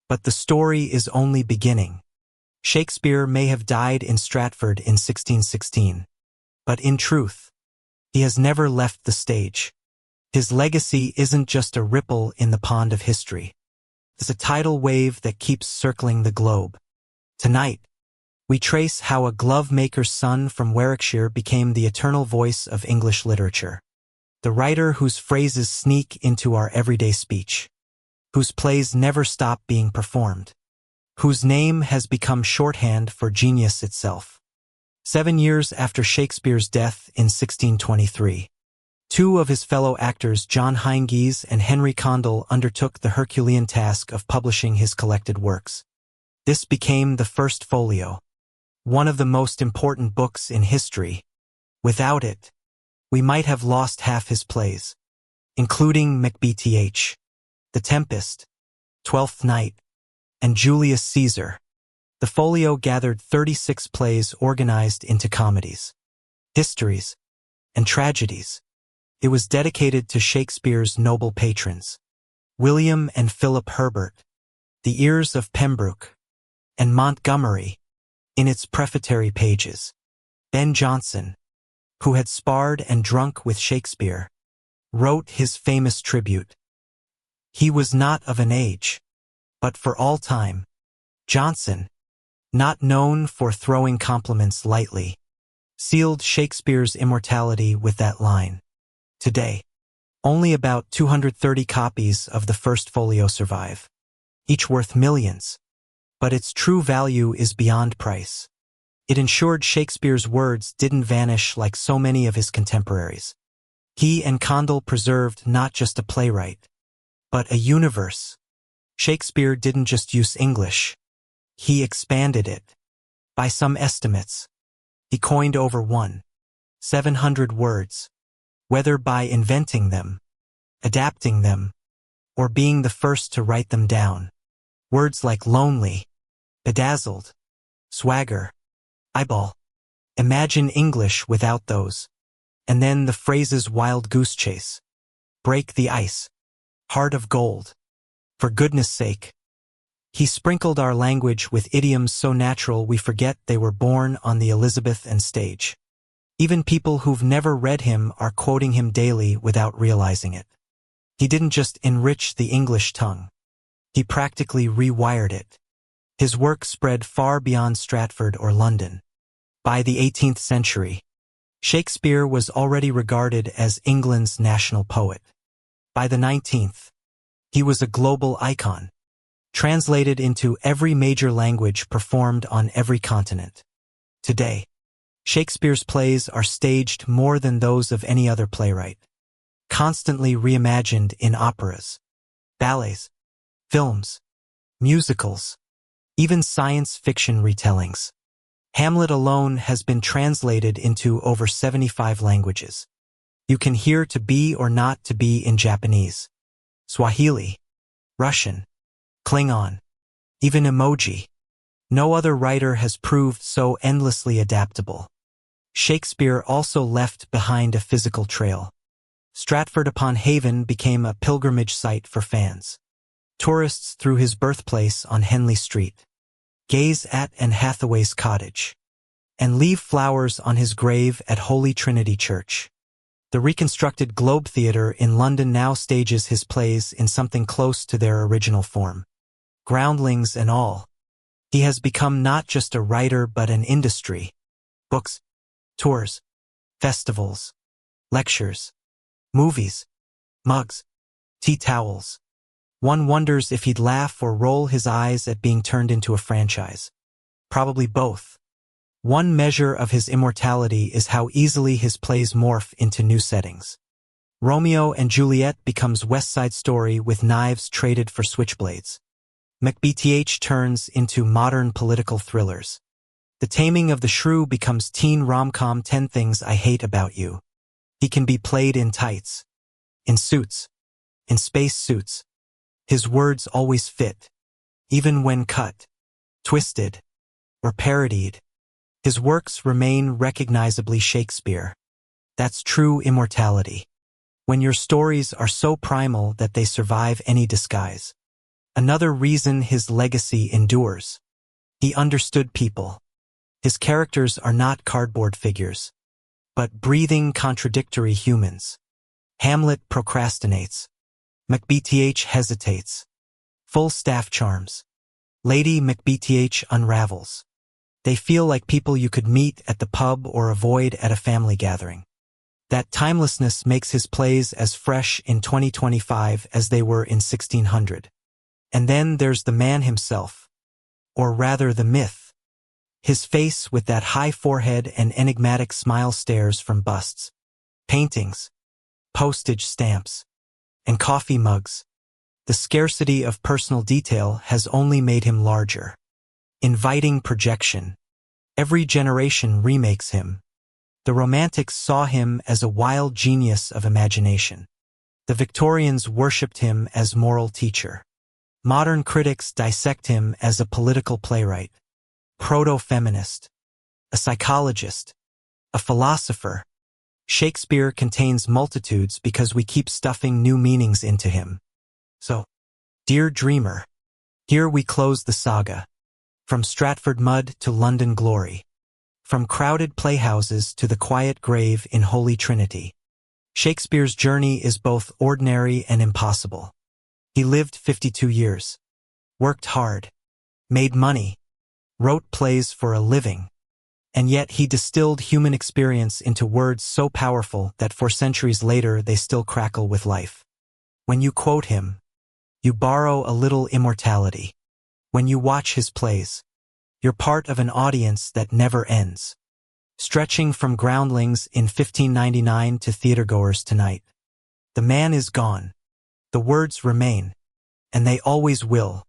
But the story is only beginning. Shakespeare may have died in Stratford in 1616, but in truth, he has never left the stage. His legacy isn't just a ripple in the pond of history. It's a tidal wave that keeps circling the globe. Tonight, we trace how a glove-maker's son from Warwickshire became the eternal voice of English literature, the writer whose phrases sneak into our everyday speech, whose plays never stop being performed, whose name has become shorthand for genius itself. 7 years after Shakespeare's death in 1623, Two of his fellow actors, John Heingies and Henry Condell, undertook the Herculean task of publishing his collected works. This became the First Folio, one of the most important books in history. Without it, we might have lost half his plays, including Macbeth, The Tempest, Twelfth Night, and Julius Caesar. The folio gathered 36 plays organized into comedies, histories, and tragedies. It was dedicated to Shakespeare's noble patrons, William and Philip Herbert, the Earls of Pembroke, and Montgomery. In its prefatory pages, Ben Jonson, who had sparred and drunk with Shakespeare, wrote his famous tribute. He was not of an age, but for all time. Jonson, not known for throwing compliments lightly, sealed Shakespeare's immortality with that line. Today, only about 230 copies of the First Folio survive, each worth millions, but its true value is beyond price. It ensured Shakespeare's words didn't vanish like so many of his contemporaries. He and Condell preserved not just a playwright, but a universe. Shakespeare didn't just use English, he expanded it. By some estimates, he coined over 1,700 words. Whether by inventing them, adapting them, or being the first to write them down. Words like lonely, bedazzled, swagger, eyeball. Imagine English without those. And then the phrases wild goose chase, break the ice, heart of gold. For goodness sake. He sprinkled our language with idioms so natural we forget they were born on the Elizabethan stage. Even people who've never read him are quoting him daily without realizing it. He didn't just enrich the English tongue. He practically rewired it. His work spread far beyond Stratford or London. By the 18th century, Shakespeare was already regarded as England's national poet. By the 19th, he was a global icon, translated into every major language, performed on every continent. Today, Shakespeare's plays are staged more than those of any other playwright, constantly reimagined in operas, ballets, films, musicals, even science fiction retellings. Hamlet alone has been translated into over 75 languages. You can hear "to be or not to be" in Japanese, Swahili, Russian, Klingon, even emoji. No other writer has proved so endlessly adaptable. Shakespeare also left behind a physical trail. Stratford-upon-Avon became a pilgrimage site for fans. Tourists through his birthplace on Henley Street gaze at Anne Hathaway's cottage and leave flowers on his grave at Holy Trinity Church. The reconstructed Globe Theatre in London now stages his plays in something close to their original form. Groundlings and all, he has become not just a writer but an industry. Books, tours, festivals, lectures, movies, mugs, tea towels. One wonders if he'd laugh or roll his eyes at being turned into a franchise. Probably both. One measure of his immortality is how easily his plays morph into new settings. Romeo and Juliet becomes West Side Story with knives traded for switchblades. Macbeth turns into modern political thrillers. The Taming of the Shrew becomes teen rom-com 10 Things I Hate About You. He can be played in tights, in suits, in space suits. His words always fit, even when cut, twisted, or parodied. His works remain recognizably Shakespeare. That's true immortality. When your stories are so primal that they survive any disguise. Another reason his legacy endures. He understood people. His characters are not cardboard figures, but breathing, contradictory humans. Hamlet procrastinates. Macbeth hesitates. Falstaff charms. Lady Macbeth unravels. They feel like people you could meet at the pub or avoid at a family gathering. That timelessness makes his plays as fresh in 2025 as they were in 1600. And then there's the man himself, or rather the myth. His face with that high forehead and enigmatic smile stares from busts, paintings, postage stamps, and coffee mugs. The scarcity of personal detail has only made him larger. Inviting projection. Every generation remakes him. The Romantics saw him as a wild genius of imagination. The Victorians worshipped him as moral teacher. Modern critics dissect him as a political playwright, proto-feminist, a psychologist, a philosopher. Shakespeare contains multitudes because we keep stuffing new meanings into him. So, dear dreamer, here we close the saga. From Stratford mud to London glory. From crowded playhouses to the quiet grave in Holy Trinity. Shakespeare's journey is both ordinary and impossible. He lived 52 years, worked hard, made money, wrote plays for a living, and yet he distilled human experience into words so powerful that 4 centuries later they still crackle with life. When you quote him, you borrow a little immortality. When you watch his plays, you're part of an audience that never ends. Stretching from groundlings in 1599 to theatergoers tonight. The man is gone. The words remain, and they always will.